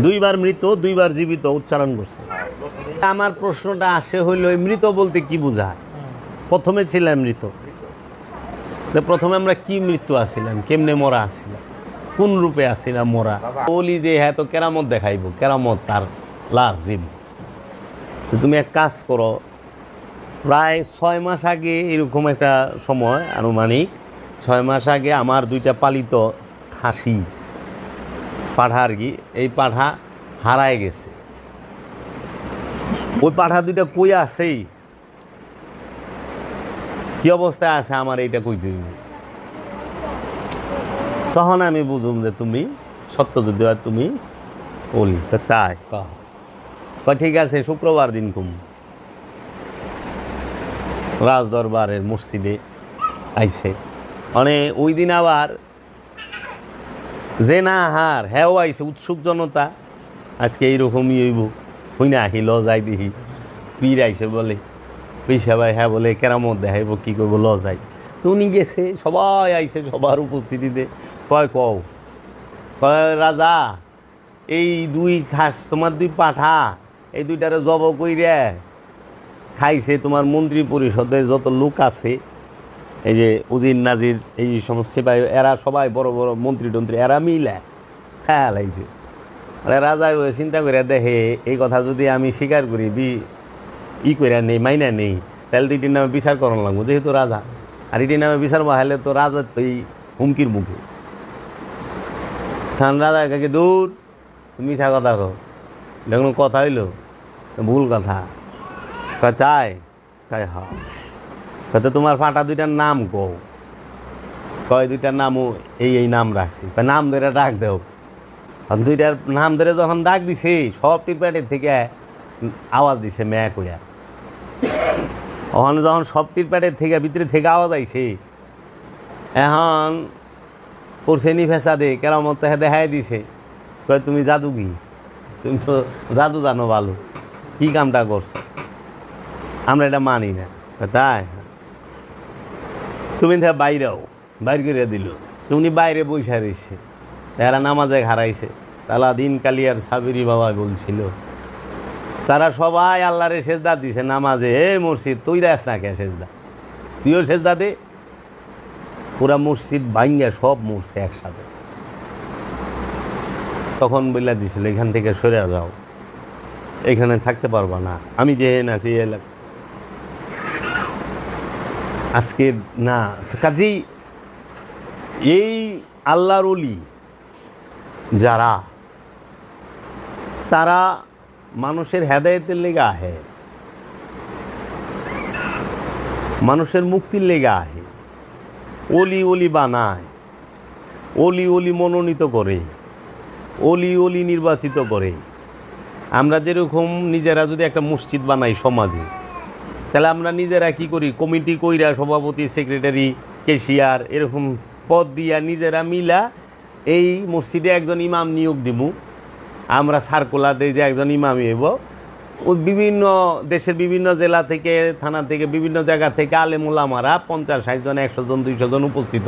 দুইবার মৃত দুইবার জীবিত উচ্চারণ করছে। আমার প্রশ্নটা আসে হইল মৃত বলতে কি বোঝায়? প্রথমে ছিলাম মৃত, তো প্রথমে আমরা কি মৃত্যু আসিলাম, কেমনে মরা আসিলাম, কোন রূপে আসিলাম মরা? বলি যে হ্যাঁ তো কেরামত দেখাইব, কেরামত তার লাজিম। তো তুমি এক কাজ করো, প্রায় 6 মাস আগে এরকম একটা সময়, আনুমানিক 6 মাস আগে আমার 2টা পালিত হাসি পাঠা আর কি, এই পাঠা হারায় গেছে। ওই পাঠা 2টা কই আছেই, কি অবস্থায় আছে আমার এইটা কই দিই। তখন আমি বুঝুম যে তুমি সত্য যদি হয় তুমি বলি তাই ঠিক আছে, শুক্রবার দিন কুম রাজদরবারের মসজিদে আইছে। মানে ওই দিন আবার যে না হার হ্যাঁ আইছে উৎসুক জনতা, আজকে এইরকমই হইব, হই না আহি ল যাই দেখি। পীর আইসে বলে পয়সা ভাই, হ্যাঁ বলে কেরামত দেখাইব, কী করবো ল যাই। তো উনি গেছে, সবাই আইছে সবার উপস্থিতিতে। কয় রাজা এই 2 খাস তোমার 2 পাঠা, এই 2টারে জব কইরে খাইছে তোমার মন্ত্রী পরিষদের যত লোক আছে, এই যে উজির নাজির এই সমস্ত সিপাহী, এরা সবাই বড় বড় মন্ত্রী টন্ত্রী, এরা মিলে খেয়াল আইছে। রাজা ওই চিন্তা করে দেখে এই কথা যদি আমি স্বীকার করি, ই করে নেই, মাইনা নেই, তাহলে 2টির নামে বিচার করানো লাগবো, যেহেতু রাজা। আর এটির নামে বিচার বহাইলে তো রাজার তো এই হুমকির মুখে। থান রাজা কাকে দূর, তুমি মিঠা কথা কো, দেখুন কথা হইল ভুল কথা। চাই তাই হয়তো তোমার ফাটা 2টার নাম কও, কয় 2টার নামও এই নাম রাখছি, নাম ধরে ডাক দেও। 2টার নাম ধরে যখন ডাক দিছে, সব টিরপ্যাটের থেকে আওয়াজ দিছে ম্যা কইয়া। ওখানে যখন সব টিরপ্যাটের থেকে ভিতরে থেকে আওয়াজ আইছে, এখন পড়ছেনি ফেসাদে কেরামত দেখাই দিছে। কয় তুমি জাদুগি, তুমি তো জাদু জানো ভালো, কী কামটা করছো, আমরা এটা মানি না। তাই তুমি বাইরেও বাইর করে দিল। তুমি বাইরে বৈশা রয়েছে, এরা নামাজে হারাইছে। তালাদিন কালিয়ার সাবিরি বাবা বলছিল, তারা সবাই আল্লাহরে সেজদা দিছে নামাজে। এ মসজিদ তুই দেখ না কে সেজদা, তুইও সেজদা দে। পুরা মসজিদ ভাঙ্গা সব মরছে একসাথে। তখন বলে দিছিল এখান থেকে সরে যাও, এখানে থাকতে পারবা না, আমি যে আছি এলাকা আজকে না। কাজেই এই আল্লাহর ওলি যারা, তারা মানুষের হেদায়েতের লেগে আহে, মানুষের মুক্তির লেগে আহে। ওলি বানায়, ওলি মনোনীত করে, ওলি নির্বাচিত করে। আমরা যেরকম নিজেরা যদি একটা মসজিদ বানাই সমাজে, তাহলে আমরা নিজেরা কি করি, কমিটি কইরা সভাপতি, সেক্রেটারি, ক্যাশিয়ার এরকম পদ দিয়া নিজেরা মিলা এই মসজিদে একজন ইমাম নিয়োগ দিব। আমরা সার্কুলার দিই যে একজন ইমামই হইব। বিভিন্ন দেশের বিভিন্ন জেলা থেকে, থানা থেকে, বিভিন্ন জায়গা থেকে আলেম ওলামারা 50-60 জন, 100 জন, 200 জন উপস্থিত।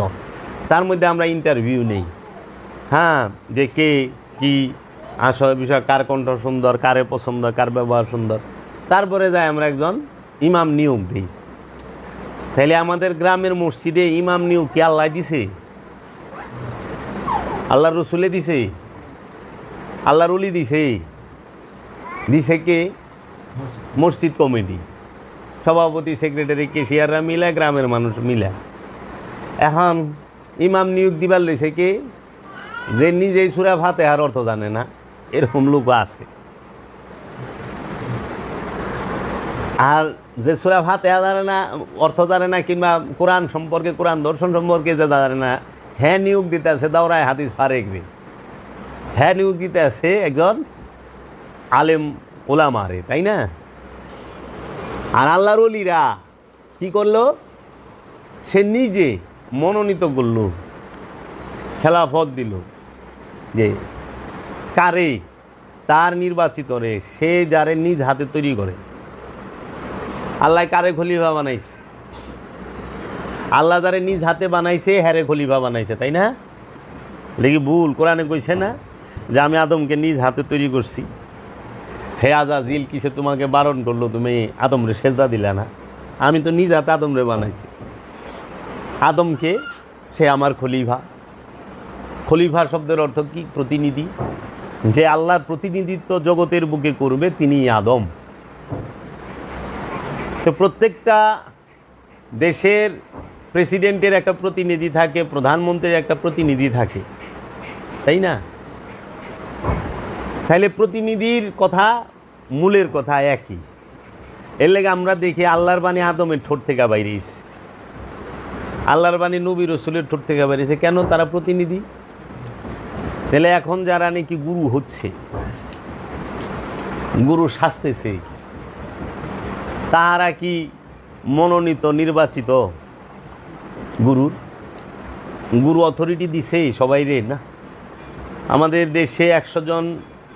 তার মধ্যে আমরা ইন্টারভিউ নেই, হ্যাঁ, যে কে কি আসল বিষয়, কার কণ্ঠ সুন্দর, কারে পছন্দ, কার ব্যবহার সুন্দর। তারপরে যাই আমরা একজন ইমাম নিয়োগ দিই। তাহলে আমাদের গ্রামের মসজিদে ইমাম নিয়োগ কি আল্লাহ দিছে? আল্লাহর রসুলে দিছে? আল্লাহর ওলি দিছে? দিছে কে? মসজিদ কমিটি, সভাপতি, সেক্রেটারি, ক্যাশিয়াররা মিলে, গ্রামের মানুষ মিলে। এখন ইমাম নিয়োগ দিবার লইছে কে? যে নিজেই সূরা ফাতিহার অর্থ জানে না, এরকম লোক আছে। আর যে সূরা ফাতিহা জানে না, অর্থ জানে না, কিংবা কোরআন সম্পর্কে, কোরআন দর্শন সম্পর্কে যে জানে না, হ্যাঁ নিয়োগ দিতে আছে দাওরায় হাদিস ফারেকরে, হ্যাঁ নিয়োগ দিতে আছে একজন আলেম ওলামারে, তাই না? আর আল্লাহর ওলিরা কি করলো? সে নিজে মনোনীত করলো, খেলাফত দিল যে কারে, তার নির্বাচিত রে, সে যারে নিজ হাতে তৈরি করে। আল্লাহ কারে খলিফা বানাইছে? আল্লাহ যারে নিজ হাতে বানাইছে হ্যারে খলিফা বানাইছে, তাই না? দেখি ভুল কোরআনে কইছে না? যে আমি আদমকে নিজ হাতে তৈরি করছি। হে আজাজিল, কিসে তোমাকে বারণ করলো, তুমি আদমরে সেজদা দিলে না? আমি তো নিজ হাতে আদমরে বানাইছি। আদমকে সে আমার খলিফা। খলিফা শব্দের অর্থ কি? প্রতিনিধি। যে আল্লাহর প্রতিনিধিত্ব জগতের বুকে করবে তিনি আদম। তো প্রত্যেকটা দেশের প্রেসিডেন্টের একটা প্রতিনিধি থাকে, প্রধানমন্ত্রীর একটা প্রতিনিধি থাকে, তাই না? তাহলে প্রতিনিধির কথা মূলের কথা একই। এর লেগে আমরা দেখি আল্লাহর বাণী আদমের ঠোঁট থেকে বাইরেছে, আল্লাহর বাণী নবী রসুলের ঠোঁট থেকে বাইরেছে। কেন? তারা প্রতিনিধি। তাহলে এখন যারা নাকি গুরু হচ্ছে, গুরু সাজতেছে, তারা কি মনোনীত নির্বাচিত গুরুর? গুরু অথরিটি দিছে সবাই রে না। আমাদের দেশে 100 জন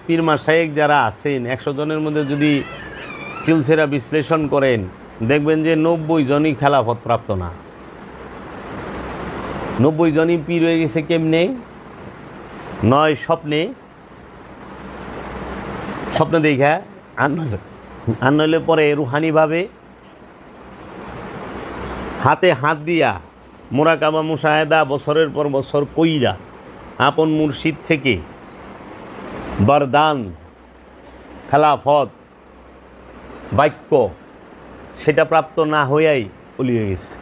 পীর মাশায়েখ যারা আছেন, 100 জনের মধ্যে যদি চিলসেরা বিশ্লেষণ করেন, দেখবেন যে 90 জনই খেলাফত প্রাপ্ত না। 90 জনই পীর হয়ে গেছে কেমনে? নয় স্বপ্নে দেখা, আর নইলে পরে রুহানিভাবে হাতে হাত দিয়া মোরাকাবা মুশাহেদা বছরের পর বছর কইরা আপন মুর্শিদ থেকে বরদান, খেলাফত, বাক্য সেটা প্রাপ্ত না হইয়াই ওলি হয়ে গেছে।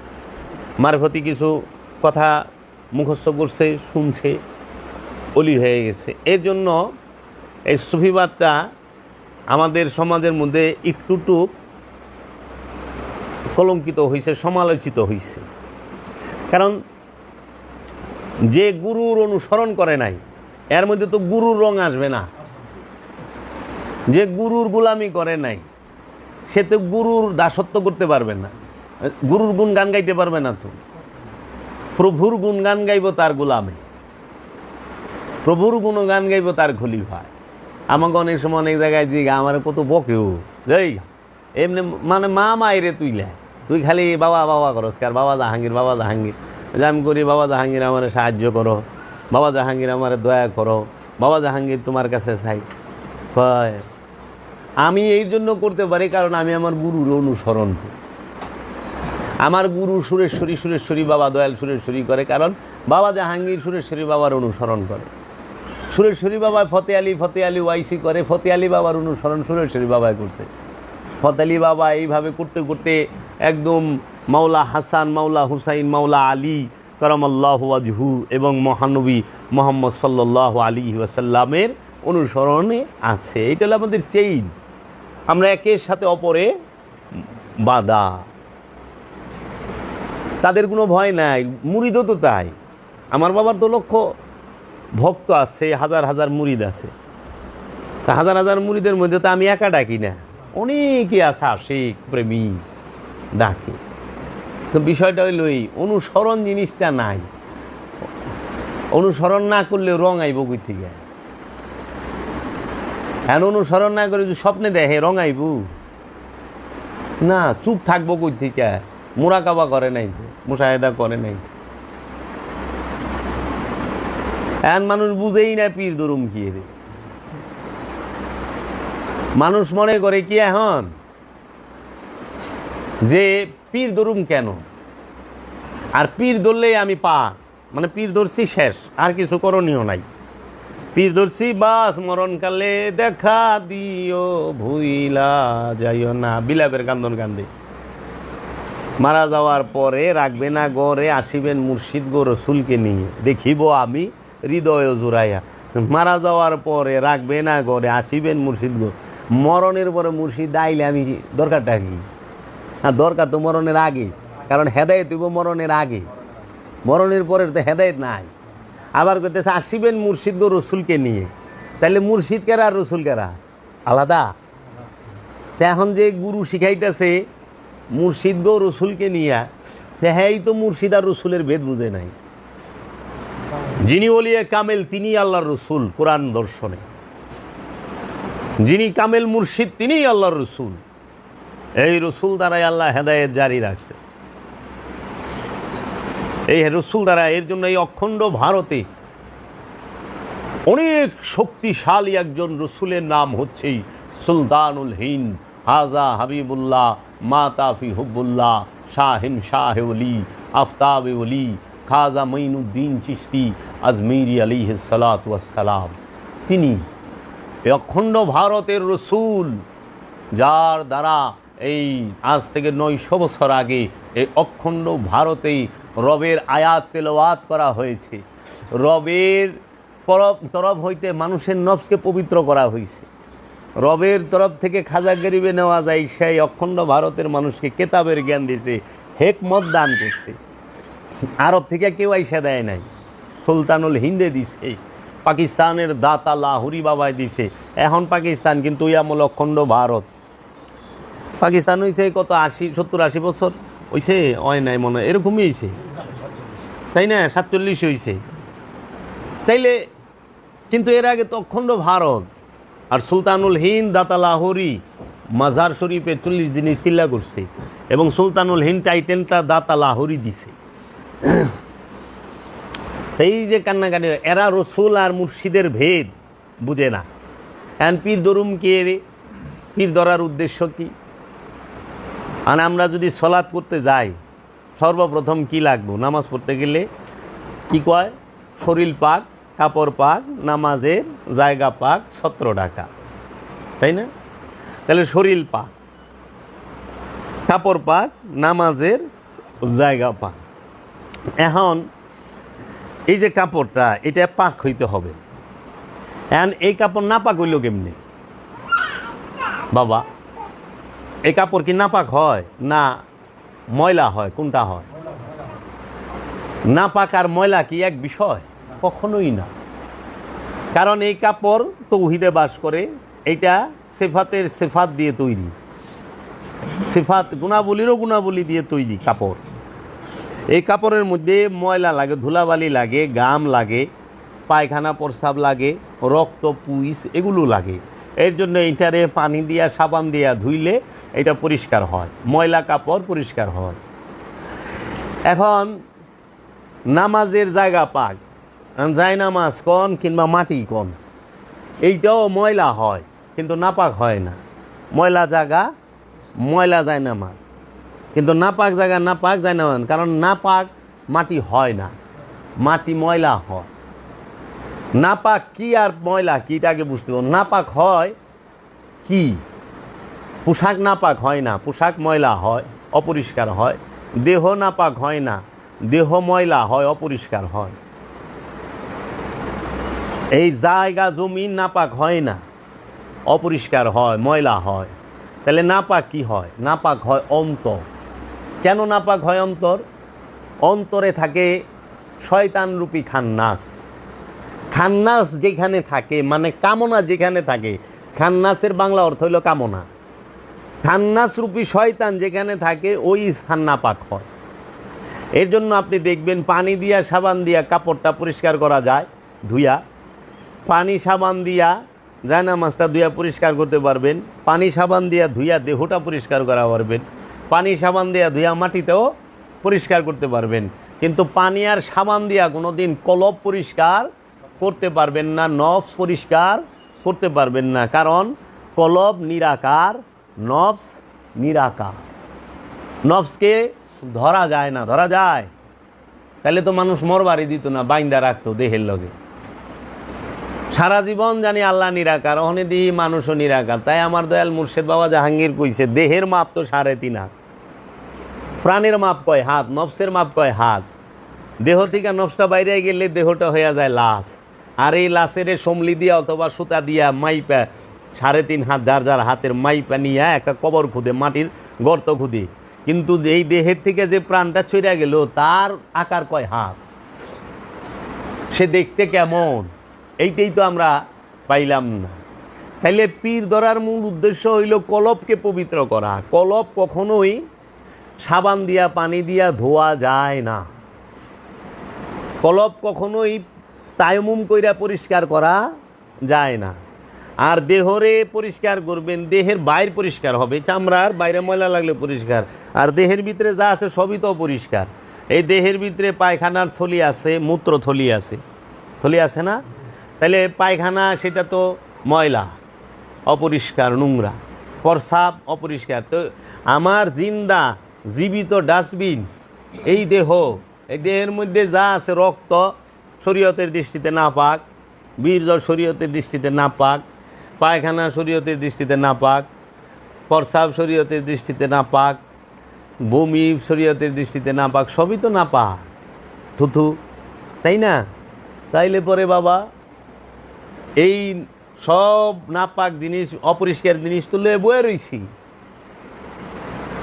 মারফতি কিছু কথা মুখস্থ করছে, শুনছে, ওলি হয়ে গেছে। এর জন্য এই সুফিবাদটা আমাদের সমাজের মধ্যে একটু কলঙ্কিত হয়েছে, সমালোচিত হয়েছে। কারণ যে গুরুর অনুসরণ করে নাই, এর মধ্যে তো গুরুর রং আসবে না। যে গুরুর গোলামি করে নাই, সে তো গুরুর দাসত্ব করতে পারবে না, গুরুর গুণগান গাইতে পারবে না। তো প্রভুর গুণগান গাইব তার গোলামে, প্রভুর গুণগান গাইব তার খলিফায়। আমাকে অনেক সময় অনেক জায়গায় যে আমার কত বকেও যাই এমনি, মানে মা মায়েরে তুই খালি বাবা বাবা করস, কার বাবা জাহাঙ্গীর, বাবা জাহাঙ্গীর। যে আমি করি, বাবা জাহাঙ্গীর আমার সাহায্য করো, বাবা জাহাঙ্গীর আমার দয়া করো, বাবা জাহাঙ্গীর তোমার কাছে চাই। আমি এই জন্য করতে পারি কারণ আমি আমার গুরুর অনুসরণ করি। আমার গুরু সুরেশ্বরী বাবা দয়াল সুরেশ্বরী করে, কারণ বাবা জাহাঙ্গীর সুরেশ্বরী বাবার অনুসরণ করে। সুরেশ্বরী বাবা ফতে আলী ওয়াইসি করে, ফতে আলী বাবার অনুসরণ সুরেশ্বরী বাবায় করছে। ফতে আলী বাবা এইভাবে করতে করতে একদম মাওলা হাসান, মাওলা হুসাইন, মাওলা আলী কারামাল্লাহু ওয়াজহু এবং মহানবী মুহাম্মদ সাল্লাল্লাহু আলাইহি ওয়াসাল্লামের অনুসরণে আছে। এটা হলো আমাদের চেইন। আমরা একের সাথে অপরে বাঁধা, তাদের কোনো ভয় নাই। মুরিদও তো তাই। আমার বাবার তো লক্ষ ভক্ত আছে, হাজার হাজার মুরিদ আছে। তা হাজার হাজার মুরিদের মধ্যে তো আমি একা ডাকি না, অনেকে আছে আশিক প্রেমী ডাকে। তো বিষয়টা হইল এই অনুসরণ জিনিসটা নাই। অনুসরণ না করলে রং আইব কই থেকে? এখন অনুসরণ না করে যদি স্বপ্নে দেখে রং আইব না, চুপ থাকবো কই থেকে? মোরাকাবা করে নাই তো, মুশাহেদা করে নাই। এখন মানুষ বুঝেই না পীর দরুম কি রে। মানুষ মনে করে কি এখন যে পীর দরুম কেন, আর পীর ধরলেই আমি মানে পীর ধরছি শেষ, আর কিছু করণীয় নাই। পীর ধরছি বাস, মরণকালে দেখা দিও ভুইলা যাইও না, বিলাপের কান্দন কান্দে। মারা যাওয়ার পরে রাখবে না গড়ে, আসিবেন মুর্শিদ গো রসুলকে নিয়ে, দেখিব আমি হৃদয় জুড়াইয়া। মারা যাওয়ার পরে রাখবে না গড়ে, আসিবেন মুর্শিদ গো। মরণের পরে মুর্শিদ আইলে আমি দরকারটা কি? হ্যাঁ, দরকার তো মরণের আগে, কারণ হেদায়েত হইব মরণের আগে, মরণের পরে তো হেদায়েত নাই। আবার করতেছে আসিবেন মুর্শিদ গো রসুলকে নিয়ে। তাহলে মুর্শিদ কেরা আর রসুল কেরা? আলাদা। তা এখন যে গুরু শিখাইতেছে মুর্শিদ গো রসুলকে নিয়ে, হ্যাঁ তো মুর্শিদ আর রসুলের ভেদ বুঝে নাই। যিনি ওলিয়ে কামেল তিনি আল্লাহর রসুল কোরআন দর্শনে, যিনি কামেল মুর্শিদ তিনি আল্লাহর রসুল। এই রসুল দ্বারাই আল্লাহ হেদায়েত জারি রাখছে, এই রসুল দ্বারা। এর জন্য এই অখণ্ড ভারতে অনেক শক্তিশালী একজন রসুলের নাম হচ্ছে সুলতানুল হিন্দ, হাজা হাবিবুল্লাহ, মাতাফি হুব্বুল্লাহ, শাহিন শাহে ওলি, আফতাবে ওলি, খাজা মঈনুদ্দিন চিশতি আজমিরি আলাইহিস সালাতু ওয়াস সালাম। তিনি অখণ্ড ভারতের রসুল, যার দ্বারা এই আজ থেকে 900 বছর আগে এই অখণ্ড ভারতেই রবের আয়াত তেলাওয়াত করা হয়েছে। রবের তরফ হইতে মানুষের নফসকে পবিত্র করা হয়েছে। রবের তরফ থেকে খাজা গরিবে নেওয়া যায়, সেই অখণ্ড ভারতের মানুষকে কেতাবের জ্ঞান দিয়েছে, হেকমত দান করছে। আরব থেকে কেউ আইসা দেয় নাই, সুলতানুল হিন্দে দিছে, পাকিস্তানের দাতা লাহুরি বাবায় দিছে। এখন পাকিস্তান কিন্তু ইয়ামল অখণ্ড ভারত। পাকিস্তান হয়েছে কত 70-80 বছর হয়েছে, হয় নাই মনে হয়, এরকমই হয়েছে, তাই না? 47 হয়েছে তাইলে, কিন্তু এর আগে তো অখণ্ড ভারত। আর সুলতানুল হিন্দ দাতা লাহোরি মাজার শরীফে 40 দিনে চিল্লা করছে, এবং সুলতানুল হিন্দ টাইটেলটা দাতা লাহোরি দিছে। এই যে কান্নাকাটি, এরা রসুল আর মুর্শিদের ভেদ বুঝে না। এখন পীর দরুম কে রে? পীর ধরার উদ্দেশ্য কি? আর আমরা যদি সলাৎ করতে যাই, সর্বপ্রথম কি লাগবো? নামাজ পড়তে গেলে কি কয়? শরীর পাক, কাপড় পাক, নামাজের জায়গা পাক, 17 টাকা, তাই না? তাহলে শরীর পাক, কাপড় পাক, নামাজের জায়গা পাক। এখন এই যে কাপড়টা, এটা পাক হইতে হবে। এখন এই কাপড় না পাক হইল কেমনি বাবা? এই কাপড় কি নাপাক হয় না ময়লা হয়? কোনটা হয়? নাপাক আর ময়লা কি এক বিষয়? কখনোই না। কারণ এই কাপড় তৌহিদে বাস করে, এইটা সিফাতের সিফাত দিয়ে তৈরি, সিফাত গুণাবলীরও গুণাবলী দিয়ে তৈরি কাপড়। এই কাপড়ের মধ্যে ময়লা লাগে, ধুলাবালি লাগে, গাম লাগে, পায়খানা প্রস্রাব লাগে, রক্ত পুইস এগুলো লাগে। এর জন্য এইটারে পানি দিয়া সাবান দিয়া ধুইলে এটা পরিষ্কার হয়, ময়লা কাপড় পরিষ্কার হয়। এখন নামাজের জায়গা পাক, যায় নামাজ কন কিংবা মাটি কন, এইটাও ময়লা হয় কিন্তু নাপাক হয় না। ময়লা জায়গা ময়লা যায় নামাজ, কিন্তু নাপাক জায়গা নাপাক যায় না, কারণ নাপাক মাটি হয় না, মাটি ময়লা হয়। নাপাক কি আর ময়লা কি, এটা আগে বুঝতে হবে। নাপাক হয় কি? পোশাক নাপাক হয় না, পোশাক ময়লা হয়, অপরিষ্কার হয়। দেহ নাপাক হয় না, দেহ ময়লা হয়, অপরিষ্কার হয়। এই জায়গা জমিন নাপাক হয় না, অপরিষ্কার হয়, ময়লা হয়। তাহলে নাপাক কি হয়? নাপাক হয় অন্তর। কেন নাপাক হয় অন্তর? অন্তরে থাকে শয়তানরূপী খান্নাস। খান্নাস যেখানে থাকে, মানে কামনা যেখানে থাকে, খান্নাসের বাংলা অর্থ হইল কামনা। খান্নাস রূপী শয়তান যেখানে থাকে, ওই স্থান নাপাক হয়। এর জন্য আপনি দেখবেন পানি দিয়া সাবান দিয়া কাপড়টা পরিষ্কার করা যায় ধুইয়া, পানি সাবান দিয়া জায়নামাজটা ধুইয়া পরিষ্কার করতে পারবেন, পানি সাবান দিয়া ধুইয়া দেহটা পরিষ্কার করা পারবেন, পানি সাবান দিয়া ধুইয়া মাটিতেও পরিষ্কার করতে পারবেন। কিন্তু পানি আর সাবান দিয়া কোনোদিন কলব পরিষ্কার করতে পারবেন না, নফস পরিষ্কার করতে পারবেন না। কারণ কলব নিরাকার, নফস নিরাকার। নফসকে ধরা যায় না, ধরা যায় তাহলে তো মানুষ মরবারি দিত না, বাইন্দা রাখতো দেহের লগে। সারা জীবন জানি আল্লাহ নিরাকার, ওখানে দিই মানুষও নিরাকার। তাই আমার দয়াল মুর্শেদ বাবা জাহাঙ্গীর কইছে, দেহের মাপ তো 3.5 হাত, প্রাণের মাপ কয় হাত, নফসের মাপ কয় হাত। দেহ থেকে নফসটা বাইরে গেলে দেহটা হয়ে যায় লাশ, আর এই লাশের সমলি দিয়া অথবা সুতা দিয়া মাইপা 3.5 হাত যার যার হাতের মাইপা নিয়ে একটা কবর খুদে, মাটির গর্ত খুদে। কিন্তু এই দেহের থেকে যে প্রাণটা ছড়িয়ে গেল তার আকার কয় হাত, সে দেখতে কেমন, এইটাই তো আমরা পাইলাম না। তাইলে পীর ধরার মূল উদ্দেশ্য হইল কলবকে পবিত্র করা। কলব কখনোই সাবান দিয়া পানি দিয়া ধোয়া যায় না, কলব কখনোই তায়াম্মুম কইরা পরিষ্কার করা যায় না। আর দেহরে পরিষ্কার করবেন, দেহের বাইর পরিষ্কার হবে, চামড়ার বাইরে ময়লা লাগলে পরিষ্কার, আর দেহের ভিতরে যা আছে সবই তো পরিষ্কার। এই দেহের ভিতরে পায়খানার থলি আছে, মূত্র থলি আছে, থলি আছে না? তাহলে পায়খানা সেটা তো ময়লা, অপরিষ্কার, নোংরা। প্রস্রাব অপরিষ্কার। তো আমার জিন্দা জীবিত ডাস্টবিন এই দেহ, এই দেহের মধ্যে যা আছে, রক্ত শরীয়তের দৃষ্টিতে নাপাক, বীর্য শরীয়তের দৃষ্টিতে নাপাক, পায়খানা শরীয়তের দৃষ্টিতে নাপাক, প্রস্রাব শরীয়তের দৃষ্টিতে নাপাক, বমি শরীয়তের দৃষ্টিতে নাপাক, সবই তো নাপাক, থুথু, তাই না? তাইলে পরে বাবা এই সব নাপাক জিনিস, অপরিষ্কার জিনিস তো লয়ে বয়ে রইছি।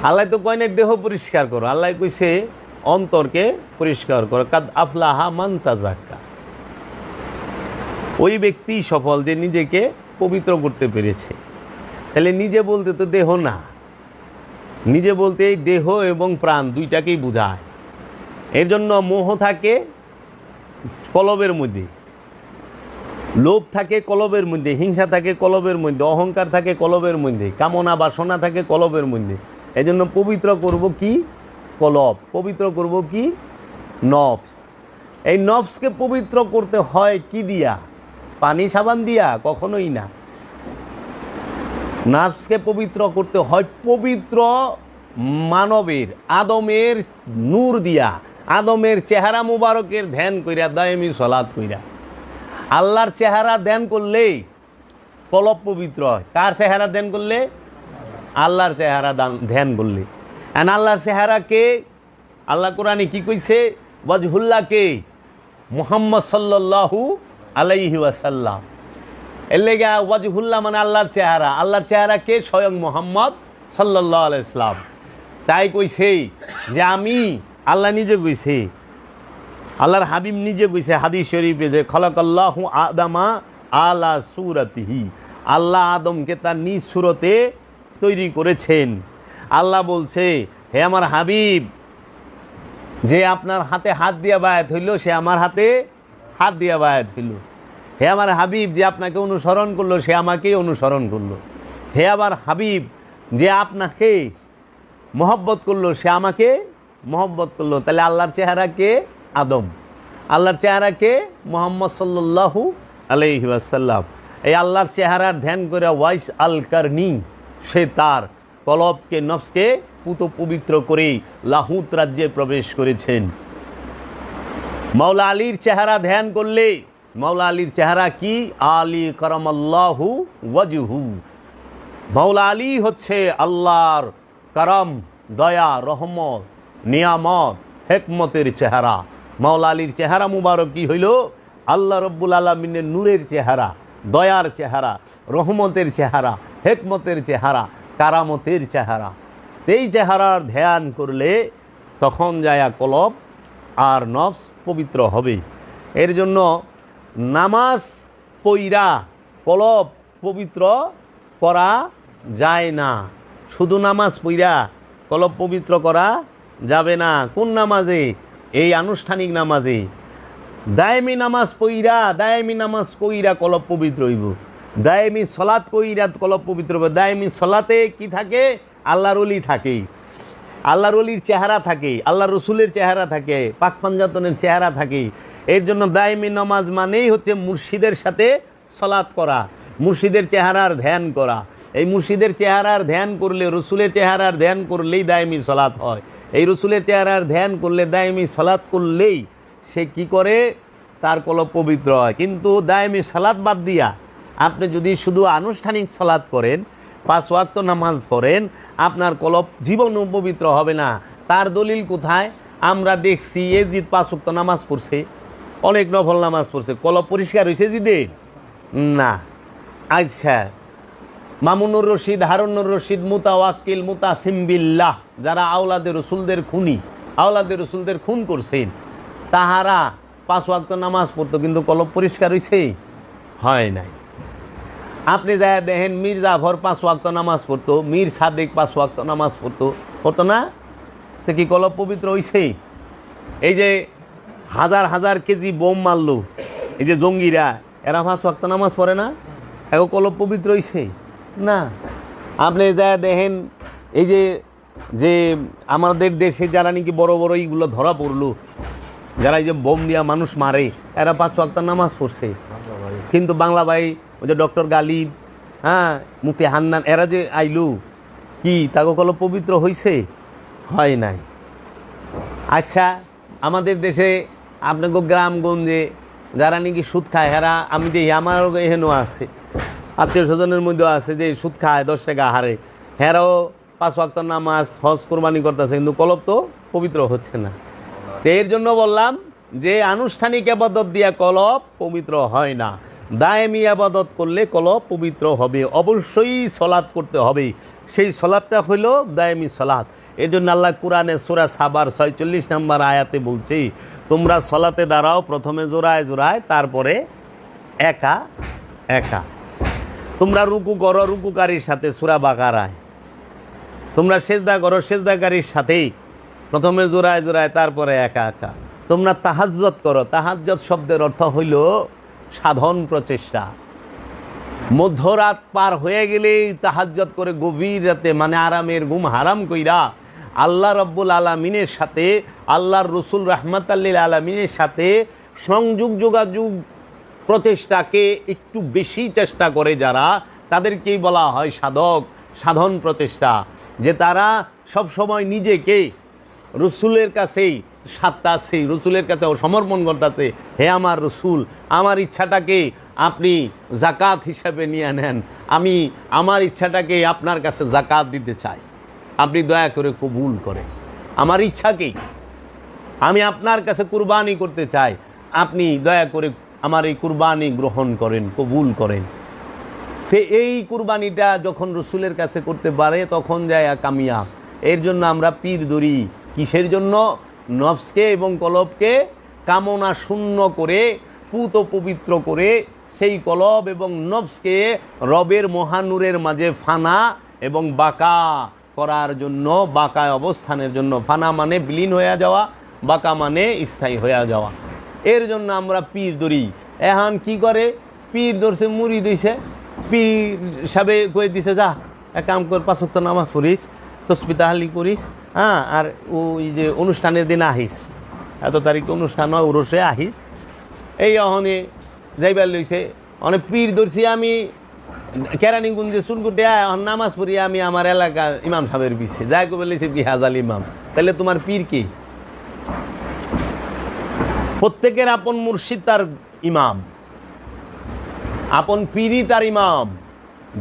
আল্লাহ তো কয় না দেহ পরিষ্কার করো, আল্লাহ কইছে অন্তরকে পরিষ্কার করো। কাদ আফলাহা মান তাযাক্কা, ওই ব্যক্তি সফল যে নিজেকে পবিত্র করতে পেরেছে। তাহলে নিজে বলতে তো দেহ না, নিজে বলতে এই দেহ এবং প্রাণ দুইটাকেই বোঝায়। এর জন্য মোহ থাকে কলবের মধ্যে, লোভ থাকে কলবের মধ্যে, হিংসা থাকে কলবের মধ্যে, অহংকার থাকে কলবের মধ্যে, কামনা বাসনা থাকে কলবের মধ্যে। এই জন্য পবিত্র করব কি? কলব। পবিত্র করব কি? নফস। এই নফসকে পবিত্র করতে হয় কি দিয়া? পানি সাবান দিয়া? কখনোই না। নফসকে পবিত্র করতে হয় পবিত্র মানবের, আদমের নূর দিয়া, আদমের চেহারা মুবারকের ধ্যান কইরা, দায়েমি সালাত কইরা। আল্লাহর চেহারা ধ্যান করলেই কলব পবিত্র হয়। কার চেহারা ধ্যান করলে? আল্লাহর চেহারা ধ্যান করলে। এন্ড আল্লাহর চেহারা কে? আল্লাহ কোরআনে কি কইছে? ওয়াজহুল্লাহ কে? মুহাম্মদ সাল্লাল্লাহু আলাইহি ওয়াসাল্লাম। এর লেগে ওয়াজহুল্লাহ মানে আল্লাহর চেহারা। আল্লাহর চেহারা কে? স্বয়ং মুহাম্মদ সাল্লাল্লাহু আলাইহি ওয়াসাল্লাম। তাই কইছে যে আমি, আল্লাহ নিজে কইছে, আল্লাহর হাবিব নিজে কইছে হাদিস শরীফে যে খলাকাল্লাহু আদামা আলা সুরাতিহি, আল্লাহ আদমকে তার নিজ সুরতে তৈরি করেছেন। আল্লাহ বলছে, হে আমার হাবিব, যে আপনার হাতে হাত দিয়া বায়াত হইল সে আমার হাতে হাত দিয়া বায়াত হইল। হে আমার হাবিব, যে আপনাকে অনুসরণ করলো সে আমাকেই অনুসরণ করলো। হে আমার হাবিব, যে আপনাকে মহব্বত করলো সে আমাকে মহব্বত করলো। তাহলে আল্লাহর চেহারা কে? আদম। আল্লাহর চেহারা কে? মুহাম্মদ সাল্লাল্লাহু আলাইহি ওয়াসাল্লাম। এই আল্লাহর চেহারার ধ্যান করে ওয়াইস আল কারনি, সে তার কলবকে, নফসকে পবিত্র করে লাহুত রাজ্যে প্রবেশ করেছেন। মাওলা আলীর চেহারা ধ্যান করলে, মাওলা আলীর চেহারা কি? আলী কারামাল্লাহু ওয়াজহু। মাওলা আলী হচ্ছে আল্লাহর করম, দয়া, রহমত, নিয়ামত, হেকমতের চেহারা। মাওলা আলীর চেহারা মুবারক কি হইল? আল্লাহ রব্বুল আলামিনের নূরের চেহারা, দয়ার চেহারা, রহমতের চেহারা, হেকমতের চেহারা, কারামতের চেহারা। এই চেহারার ধ্যান করলে তখন যায়া কলব আর নফস পবিত্র হবে। এর জন্য নামাজ পইরা কলব পবিত্র করা যায় না। শুধু নামাজ পইরা কলব পবিত্র করা যাবে না। কোন নামাজে? এই আনুষ্ঠানিক নামাজে। দায়েমি নামাজ পইরা, দায়েমি নামাজ কইরা কলব পবিত্র হইব। দায়েমি সলাৎ কইরা কলব পবিত্র হবে। দায়েমি সলাতে কি থাকে? আল্লাহর ওলি থাকে, আল্লাহর ওলির চেহারা থাকে, আল্লাহ রসুলের চেহারা থাকে, পাক পাঞ্জাতনের চেহারা থাকে। এর জন্য দায়েমি নামাজ মানেই হচ্ছে মুর্শিদের সাথে সলাৎ করা, মুর্শিদের চেহারার ধ্যান করা। এই মুর্শিদের চেহারার ধ্যান করলে, রসুলের চেহারার ধ্যান করলেই দায়েমি সলাৎ হয়। এই রসুলের চেহারার ধ্যান করলে, দায়েমি সলাৎ করলেই সে কি করে? তার কলব পবিত্র হয়। কিন্তু দায়েমি সলাৎ বাদ দিয়া আপনি যদি শুধু আনুষ্ঠানিক সলাৎ করেন, 5 ওয়াক্ত নামাজ পড়েন, আপনার কলব জীবনও পবিত্র হবে না। তার দলিল কোথায়? আমরা দেখছি এজিদ 5 ওয়াক্ত নামাজ পড়ছে, অনেক নফল নামাজ পড়ছে, কলব পরিষ্কার হয়েছে জিদের? না। আচ্ছা, মামুনুর রশিদ, হারুনুর রশিদ, মুতাওয়াক্কিল, মুতাসিম বিল্লাহ, যারা আওলাদের রসুলদের খুনি, আওলাদের রসুলদের খুন করছেন, তাহারা 5 ওয়াক্ত নামাজ পড়তো, কিন্তু কলব পরিষ্কার হয়েছে? হয় নাই। আপনি যা দেখেন মীর জাফর 5 ওয়াক্ত নামাজ পড়তো, মীর সাদেক 5 ওয়াক্ত নামাজ পড়তো না? তো কি কলব পবিত্র হয়েছে? এই যে হাজার হাজার কেজি বোম মারলো এই যে জঙ্গিরা, এরা 5 ওয়াক্ত নামাজ পড়ে না? এখন কলব পবিত্র হয়েছে? না। আপনি যা দেখেন এই যে আমাদের দেশে যারা নাকি বড় বড় এইগুলো ধরা পড়লো, যারা এই যে বোম দিয়া মানুষ মারে, এরা 5 ওয়াক্ত নামাজ পড়ছে? কিন্তু বাংলা ভাই ওই যে ডক্টর গালিব, হ্যাঁ, মুফতি হান্নান, এরা যে আইলু, কি তাকে কলব পবিত্র হইছে? হয় নাই। আচ্ছা, আমাদের দেশে আপনাকে গ্রামগঞ্জে যারা নাকি সুদ খায়, হেরা আমি দেখি আমার এহেনও আছে, আত্মীয় স্বজনের মধ্যেও আছে যে সুদ খায় 10 টাকা হারে, হেরাও 5 ওয়াক্ত নামাজ হজ কোরবানি করতেছে, কিন্তু কলব তো পবিত্র হচ্ছে না। তো এর জন্য বললাম যে আনুষ্ঠানিক আবাদত দিয়া কলব পবিত্র হয় না, দায়েমি আবাদত করলে কলব পবিত্র হবে। অবশ্যই সলাৎ করতে হবে, সেই সলাৎটা হইল দায়েমি সলাৎ। এর জন্য আল্লাহ কুরআনে সূরা সাবার 46 নম্বর আয়াতে বলছে, তোমরা সলাতে দাঁড়াও প্রথমে জোড়ায় জোড়ায়, তারপরে একা একা। তোমরা রুকু করো রুকুকারীর সাথে সূরা বাকারায়, তোমরা সেজদা করো সেজদাকারীর সাথেই, প্রথমে জোড়ায় জোড়ায় তারপরে একা একা। তোমরা তাহাজ্জুদ করো, তাহাজ্জুদ শব্দের অর্থ হইল সাধন প্রচেষ্টা। মধ্যরাত পার হয়ে গেলেই তাহাজ্জুদ করে গভীর রাতে, মানে আরামের ঘুম হারাম কইরা আল্লাহ রব্বুল আলামিনের সাথে, আল্লাহর রসুল রাহমাতাল লিল আলামিনের সাথে সংযোগ যোগাযোগ প্রচেষ্টাকে একটু বেশি চেষ্টা করে যারা, তাদেরকেই বলা হয় সাধক, সাধন প্রচেষ্টা। যে তারা সব সময় নিজেকে রসুলের কাছেই সাত্তাছে, রসুলের কাছে সমর্পণ করতেছে, হে আমার রসুল, আমার ইচ্ছাটাকে আপনি জাকাত হিসাবে নিয়ে নেন, আমি আমার ইচ্ছাটাকে আপনার কাছে জাকাত দিতে চাই, আপনি দয়া করে কবুল করেন। আমার ইচ্ছাকেই আমি আপনার কাছে কুরবানি করতে চাই, আপনি দয়া করে আমার এই কুরবানি গ্রহণ করেন, কবুল করেন। তো এই কুরবানিটা যখন রসুলের কাছে করতে পারে তখন যায় কামিয়াব। এর জন্য আমরা পীর ধরি, কিসের জন্য? নফসকে এবং কলবকে কামনা শূন্য করে, পুত পবিত্র করে, সেই কলব এবং নফসকে রবের মহানূরের মাঝে ফানা এবং বাঁকা করার জন্য, বাঁকায় অবস্থানের জন্য। ফানা মানে বিলীন হয়ে যাওয়া, বাঁকা মানে স্থায়ী হয়ে যাওয়া। এর জন্য আমরা পীর ধরি। এখন কি করে? পীর ধরছে, মুড়ি দিছে, পীর সাবে কয়ে দিছে, যা এক কাম কর, 5 ওয়াক্ত নামাজ পড়িস, তসবিহ তাহলিল করিস, হ্যাঁ, আর ওই যে অনুষ্ঠানের দিন আহিস, এত তারিখে অনুষ্ঠান হয়, উরসে আহিস। এই অহনে যাইবার লইছে, অনেক পীর ধরছি আমি কেরানীগঞ্জে চুনকুটে নামাজ পড়ি আমি আমার এলাকার ইমাম সাহেবের পিছিয়ে, যাই কবে লইছে বিহাজাল ইমাম। তাহলে তোমার পীর কি? প্রত্যেকের আপন মুর্শিদ তার ইমাম, আপন পীরই তার ইমাম।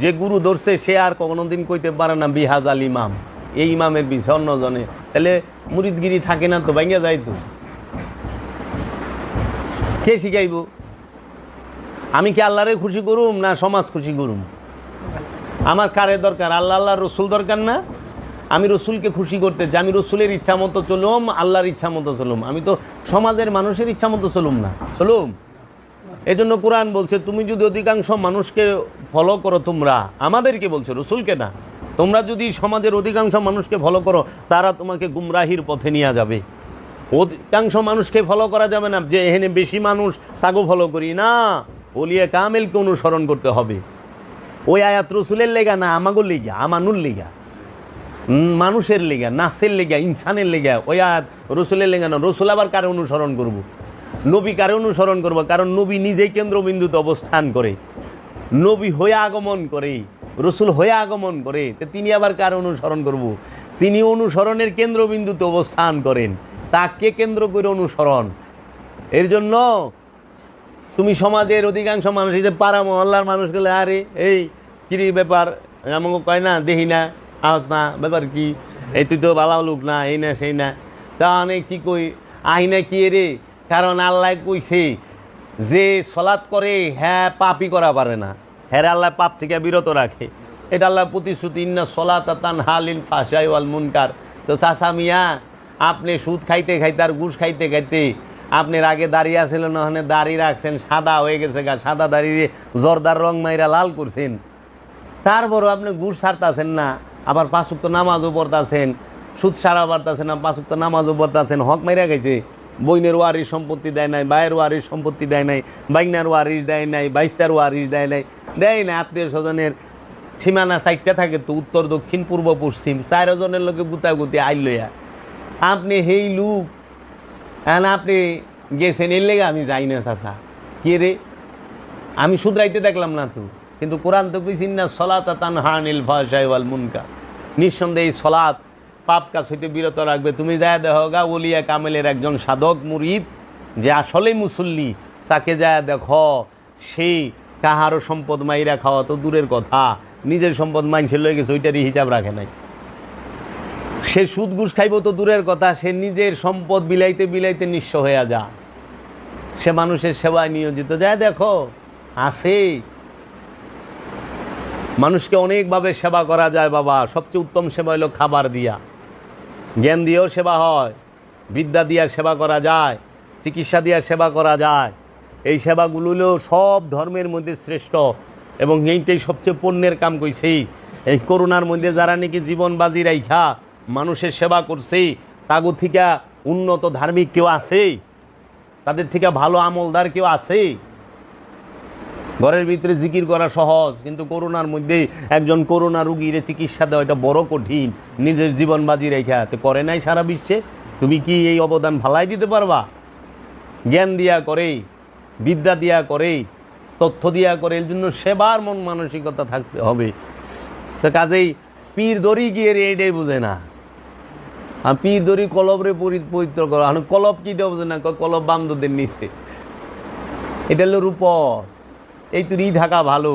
যে গুরু ধরছে সে আর কোনোদিন কইতে পারে না বিহাজাল ইমাম, এই ইমামের পিছিয়ে অন্যজনে। তাহলে মুরিদগিরি থাকে না তো, ভাঙ্গা যাই তো। কে শিখাইব? আমি কি আল্লাহরে খুশি করুম না সমাজ খুশি করুম? আমার কারে দরকার? আল্লাহ, আল্লাহর রসুল দরকার না? আমি রসুলকে খুশি করতে চাই, আমি রসুলের ইচ্ছা মতো চলুম, আল্লাহর ইচ্ছা মতো চলুম, আমি তো সমাজের মানুষের ইচ্ছা মতো চলুম না, চলুম। এই জন্য কোরআন বলছে, তুমি যদি অধিকাংশ মানুষকে ফলো করো, তোমরা, আমাদেরকে বলছো, রসুলকে না, তোমরা যদি সমাজের অধিকাংশ মানুষকে ফলো করো, তারা তোমাকে গুমরাহির পথে নিয়ে যাবে। অধিকাংশ মানুষকে ফলো করা যাবে না, যে এখানে বেশি মানুষ তাকেও ফলো করি না, ওলিয়া কামেলকে অনুসরণ করতে হবে। ওই আয়াত রসুলের লেগা না, আমাগোর লেগা, আমানুর লেগা, মানুষের লেগা, নাসের লেগা, ইনসানের লেগা। ওই আয়াত রসুলের লেগা না। রসুল আবার কারে অনুসরণ করব? নবী কারে অনুসরণ করব? কারণ নবী নিজেই কেন্দ্রবিন্দুতে অবস্থান করে, নবী হয়ে আগমন করে, রসুল হয়ে আগমন করে, তো তিনি আবার কার অনুসরণ করব? তিনি অনুসরণের কেন্দ্রবিন্দুতে অবস্থান করেন, তাকে কেন্দ্র করে অনুসরণ। এর জন্য তুমি সমাজের অধিকাংশ মানুষ, এই যে পাড়া মহল্লার মানুষগুলো, আরে এই কিরি ব্যাপার, আমাকে কয় না, দেখি না, আস না, ব্যাপার কি, এই তুই তো ভালো লোক না, এই না সেই না, তা অনেক কী কই, আহি না কি রে? কারণ আল্লাহ কইছে যে সলাৎ করে হ্যাঁ পাপই করা পারে না, হ্যাঁ আল্লাহ পাপ থেকে বিরত রাখে, এটা আল্লাহ প্রতিশ্রুতি, ইন্না সলাত তানহা আনিল ফাহশাই ওয়াল মুনকার। তো চাচা মিয়া, আপনি সুদ খাইতে খাইতে আর ঘুষ খাইতে খাইতে আপনার আগে দাঁড়িয়ে আছিল না, ওখানে দাঁড়িয়ে রাখছেন, সাদা হয়ে গেছে গা, সাদা দাঁড়িয়ে জর্দার রং মাইরা লাল করছেন, তারপরও আপনি ঘুষ ছাড়তেছেন না, আবার 5 ওয়াক্ত নামাজও পড়তেছেন, সুদ সারা পারতেছেন না, 5 ওয়াক্ত নামাজও পড়তেছেন, হক মাইরা গেছে, বইনের ওয়ারিশ সম্পত্তি দেয় নাই, ভাইয়ের ওয়ারিশ সম্পত্তি দেয় নাই, বাইনার ওয়ারিশ দেয় নাই, বাইস্তার ওয়ারিশ দেয় নাই, দেয় না। আত্মীয় স্বজনের সীমানা 4টা থাকে তো, উত্তর দক্ষিণ পূর্ব পশ্চিম, 4 জনের লোকে গুতাগুতি আইল লইয়া, আপনি হেই লুক, আপনি গেছেন এর লেগে আমি যাই না চাচা। কে রে? আমি শুধরাইতে দেখলাম না তো, কিন্তু কোরআন তো কইছিন না সলাত তানহা আনিল ফাহশাই ওয়াল মুনকার, নিঃসন্দেহে সলাৎ পাপ কাজ হইতে বিরত রাখবে। তুমি যায় দেখো গা ওলিয়া কামেলের একজন সাধক মুরিদ যে আসলেই মুসল্লি, তাকে যায় দেখো সেই কাহারও সম্পদ মাইরা খাওয়া তো দূরের কথা, নিজের সম্পদ মাইনছে লয়ে গেছে ওইটারই হিসাব রাখে নাই। সে সুদ ঘুষ খাইব তো দূরের কথা, সে নিজের সম্পদ বিলাইতে বিলাইতে নিঃস্ব হয়ে যায়। সে মানুষের সেবায় নিয়োজিত। যায় দেখো আছে, মানুষকে অনেকভাবে সেবা করা যায় বাবা। সবচেয়ে উত্তম সেবা হলো খাবার দিয়া, জ্ঞান দিয়েও সেবা হয়, বিদ্যা দিয়া সেবা করা যায়, চিকিৎসা দিয়া সেবা করা যায়। এই সেবাগুলো হলো সব ধর্মের মধ্যে শ্রেষ্ঠ এবং এইটাই সবচেয়ে পুণ্যের কাম কইছি। এই করোনার মধ্যে যারা নাকি জীবন বাজি রাইখা মানুষের সেবা করছে, তাগো থেকে উন্নত ধার্মিক কেউ আছে? তাদের থেকে ভালো আমলদার কেউ আছে? ঘরের ভিতরে জিকির করা সহজ, কিন্তু করোনার মধ্যে একজন করোনা রুগীর চিকিৎসা দেওয়া এটা বড় কঠিন। নিজের জীবন বাজি রেখা তো করে নাই সারা বিশ্বে, তুমি কি এই অবদান ভালাই দিতে পারবা? জ্ঞান দিয়া করে, বিদ্যা দিয়া করে, তথ্য দিয়া করে, এর জন্য সেবার মন মানসিকতা থাকতে হবে। তো কাজেই পীর দড়ি গিয়ে এটাই বোঝে না, আর পীর দড়ি কলবরে পবিত্র করা, কলব কিটা বোঝে না, কলব বান্ধবদের নিচে। এটা হলো রূপর। এই তুই থাকা ভালো,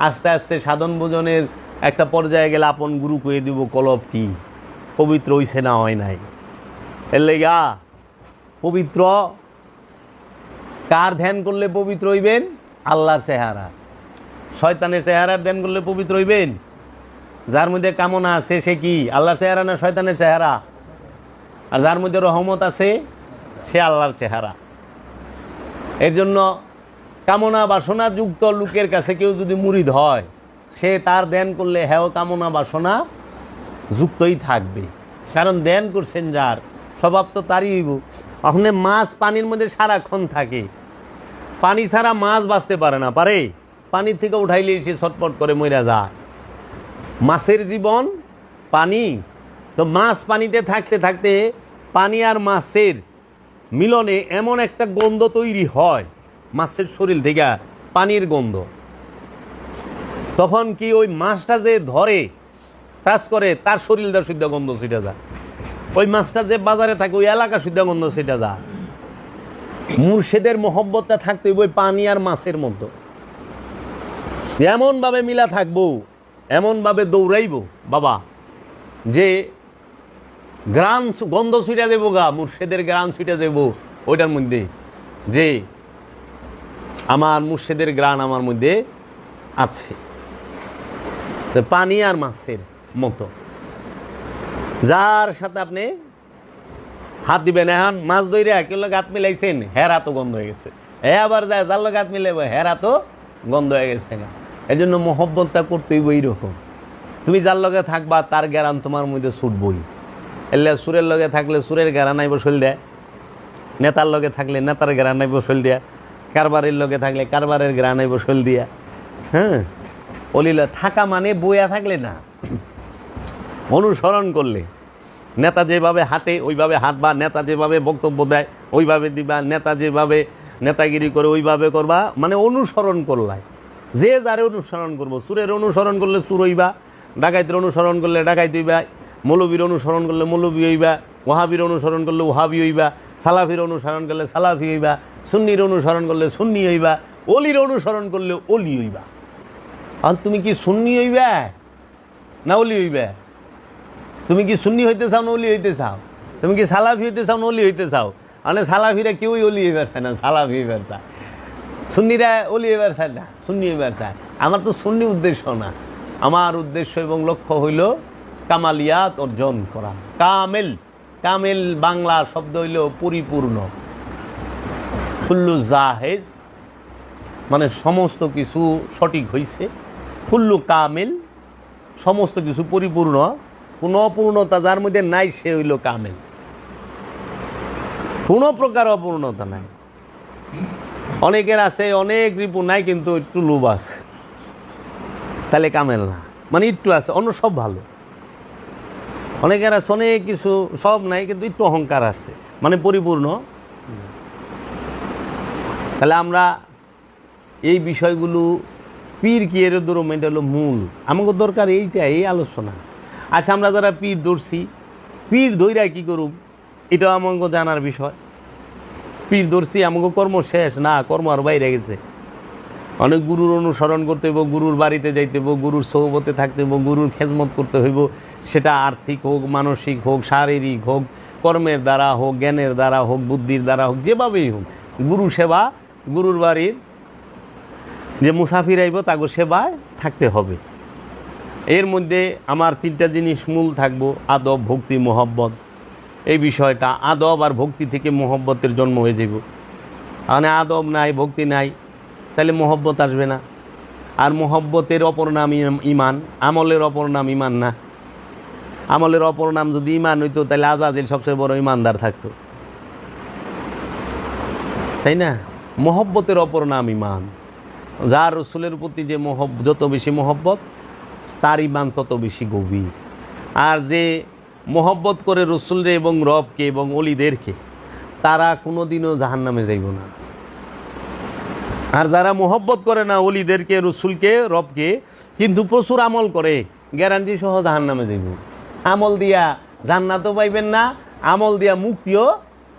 আস্তে আস্তে সাধন ভোজনের একটা পর্যায়ে গেলে আপন গুরু কয়ে দিব কলব কি পবিত্র হইছে না হয় নাই। এর লেগা পবিত্র কার ধ্যান করলে পবিত্র হইবেন? আল্লাহর চেহারা। শয়তানের চেহারার ধ্যান করলে পবিত্র হইবেন? যার মধ্যে কামনা আছে সে কি আল্লাহর চেহারা না শয়তানের চেহারা? আর যার মধ্যে রহমত আছে সে আল্লাহর চেহারা। এর জন্য কামনা বাসনা যুক্ত লোকের কাছে কেউ যদি মুরিদ হয়, সে তার ধ্যান করলে হ্যাঁ কামনা বাসনা যুক্তই থাকবে। কারণ ধ্যান করছেন যার, স্বভাব তো তারই হইব। ওখানে মাছ পানির মধ্যে সারাক্ষণ থাকে, পানি ছাড়া মাছ বাঁচতে পারে না, পারে? পানির থেকে উঠাইলে সে ছটপট করে মইরা যায়। মাছের জীবন পানি, তো মাছ পানিতে থাকতে থাকতে পানি আর মাছের মিলনে এমন একটা গন্ধ তৈরি হয় মাছের শরীর থেকে, পানির গন্ধ। তখন কি ওই মাছটা যে ধরে কাজ করে তার শরীরটা শুদ্ধ গন্ধ ছিটা যায়, ওই মাছটা যে বাজারে থাকে ওই এলাকা শুদ্ধ গন্ধ ছিটা যায়। মুর্শিদের মহব্বতটা থাকতে ওই পানি আর মাছের মতো এমনভাবে মিলা থাকবো, এমনভাবে দৌড়াইব বাবা যে গ্রাম গন্ধ ছিটা দেবো গা, মুর্শিদের গ্রাম ছিটা দেবো ওইটার মধ্যে, যে আমার মুর্শিদের গ্রাণ আমার মধ্যে আছে। পানি আর মাছের মতো, যার সাথে আপনি হাত দিবেন, এখন মাছ ধরে কেউ হাত মিলাইছেন, হেরা তো গন্ধ হয়ে গেছে, আবার যায় যার লোক হাত মিলাইব, হেরা তো গন্ধ হয়ে গেছে। এই জন্য মহব্বতটা করতেই এইরকম, তুমি যার লগে থাকবা তার গ্যারান তোমার মধ্যে ছুটবই। এলে সুরের লগে থাকলে সুরের গ্যারান নাই বসল দেয়, নেতার লগে থাকলে নেতার গ্যারান নাই বসল দেয়া, কারবারের লগে থাকলে কারবারের গ্যারান নাই বসল দিয়া। হ্যাঁ, অলিল থাকা মানে বইয়া থাকলে না, অনুসরণ করলে। নেতা যেভাবে হাঁটে ওইভাবে হাঁটবা, নেতা যেভাবে বক্তব্য দেয় ওইভাবে দিবা, নেতা যেভাবে নেতাগিরি করে ওইভাবে করবা, মানে অনুসরণ করলাই। যে যারে অনুসরণ করবো, সুরের অনুসরণ করলে সুর হইবা, ডাকাইতের অনুসরণ করলে ডাকাইত হইবা, মৌলবীর অনুসরণ করলে মৌলবী হইবা, ওহাবির অনুসরণ করলে ওহাবি হইবা, সালাফির অনুসরণ করলে সালাফি হইবা, সুন্নির অনুসরণ করলে সুন্নি হইবা, অলির অনুসরণ করলে অলি হইবা। আর তুমি কি সুন্নি হইবা না অলি হইবা? তুমি কি সুন্নি হইতে চাও না অলি হইতে চাও? তুমি কি সালাফি হইতে চাও না অলি হইতে চাও? মানে সালাফিরা কেউই অলি হইবার চায় না, সালাফি হইবার চায়। সুন্নিরা অলি হইবার চায় না, সুন্নি হইবার চায়। আমার তো সুন্নি উদ্দেশ্য না, আমার উদ্দেশ্য এবং লক্ষ্য হইল কামালিয়াত অর্জন করা। কামেল, কামেল বাংলা শব্দ হইল পরিপূর্ণ। কুল্লু জাহেজ মানে সমস্ত কিছু সঠিক হইছে, কুল্লু কামেল সমস্ত কিছু পরিপূর্ণ, কোনো অপূর্ণতা যার মধ্যে নাই সে হইল কামেল। কোনো প্রকার অপূর্ণতা নাই। অনেকের আছে অনেক রিপু নাই কিন্তু একটু লোভ আছে, তাহলে কামেল না, মানে একটু আছে, অন্য সব ভালো। অনেকের আছে অনেক কিছু, সব নাই কিন্তু একটু অহংকার আছে, মানে পরিপূর্ণ। তাহলে আমরা এই বিষয়গুলো পীর কি এর ধরুম, এটা হলো মূল। আমাকে দরকার এইটা, এই আলোচনা। আচ্ছা, আমরা যারা পীর ধরছি, পীর ধৈরা কী করুম, এটাও আমাকে জানার বিষয়। পীর ধরছি, আমাকে কর্ম শেষ না, কর্ম আর বাইরে গেছে। অনেক গুরুর অনুসরণ করতে হইব, গুরুর বাড়িতে যাইতে হইব, গুরুর সহবতে থাকতে হইব, গুরুর খেজমত করতে হইব। সেটা আর্থিক হোক, মানসিক হোক, শারীরিক হোক, কর্মের দ্বারা হোক, জ্ঞানের দ্বারা হোক, বুদ্ধির দ্বারা হোক, যেভাবেই হোক গুরু সেবা, গুরুর বাড়ির যে মুসাফির আইব তাকে সেবায় থাকতে হবে। এর মধ্যে আমার 3টা জিনিস মূল থাকবো: আদব, ভক্তি, মোহব্বত। এই বিষয়টা আদব আর ভক্তি থেকে মোহব্বতের জন্ম হয়ে যাব। মানে আদব নাই, ভক্তি নাই, তাহলে মোহব্বত আসবে না। আর মোহব্বতের অপর নাম ইমান, আমলের অপর নাম ইমান না। আমলের অপর নাম যদি ইমান হইতো, তাহলে আজাজিল সবচেয়ে বড় ইমানদার থাকতো, তাই না? মোহব্বতের অপর নাম ইমান। যার রসুলের প্রতি যে যত বেশি মোহব্বত, তার ইমান তত বেশি গভীর। আর যে মোহব্বত করে রসুলরে এবং রবকে এবং অলিদেরকে, তারা কোনোদিনও জাহান্নামে যাইব না। আর যারা মোহব্বত করে না অলিদেরকে, রসুলকে, রবকে, কিন্তু প্রচুর আমল করে, গ্যারান্টি সহ জাহান্নামে যাইব। আমল দিয়া জান্নাতও পাইবেন না, আমল দিয়া মুক্তিও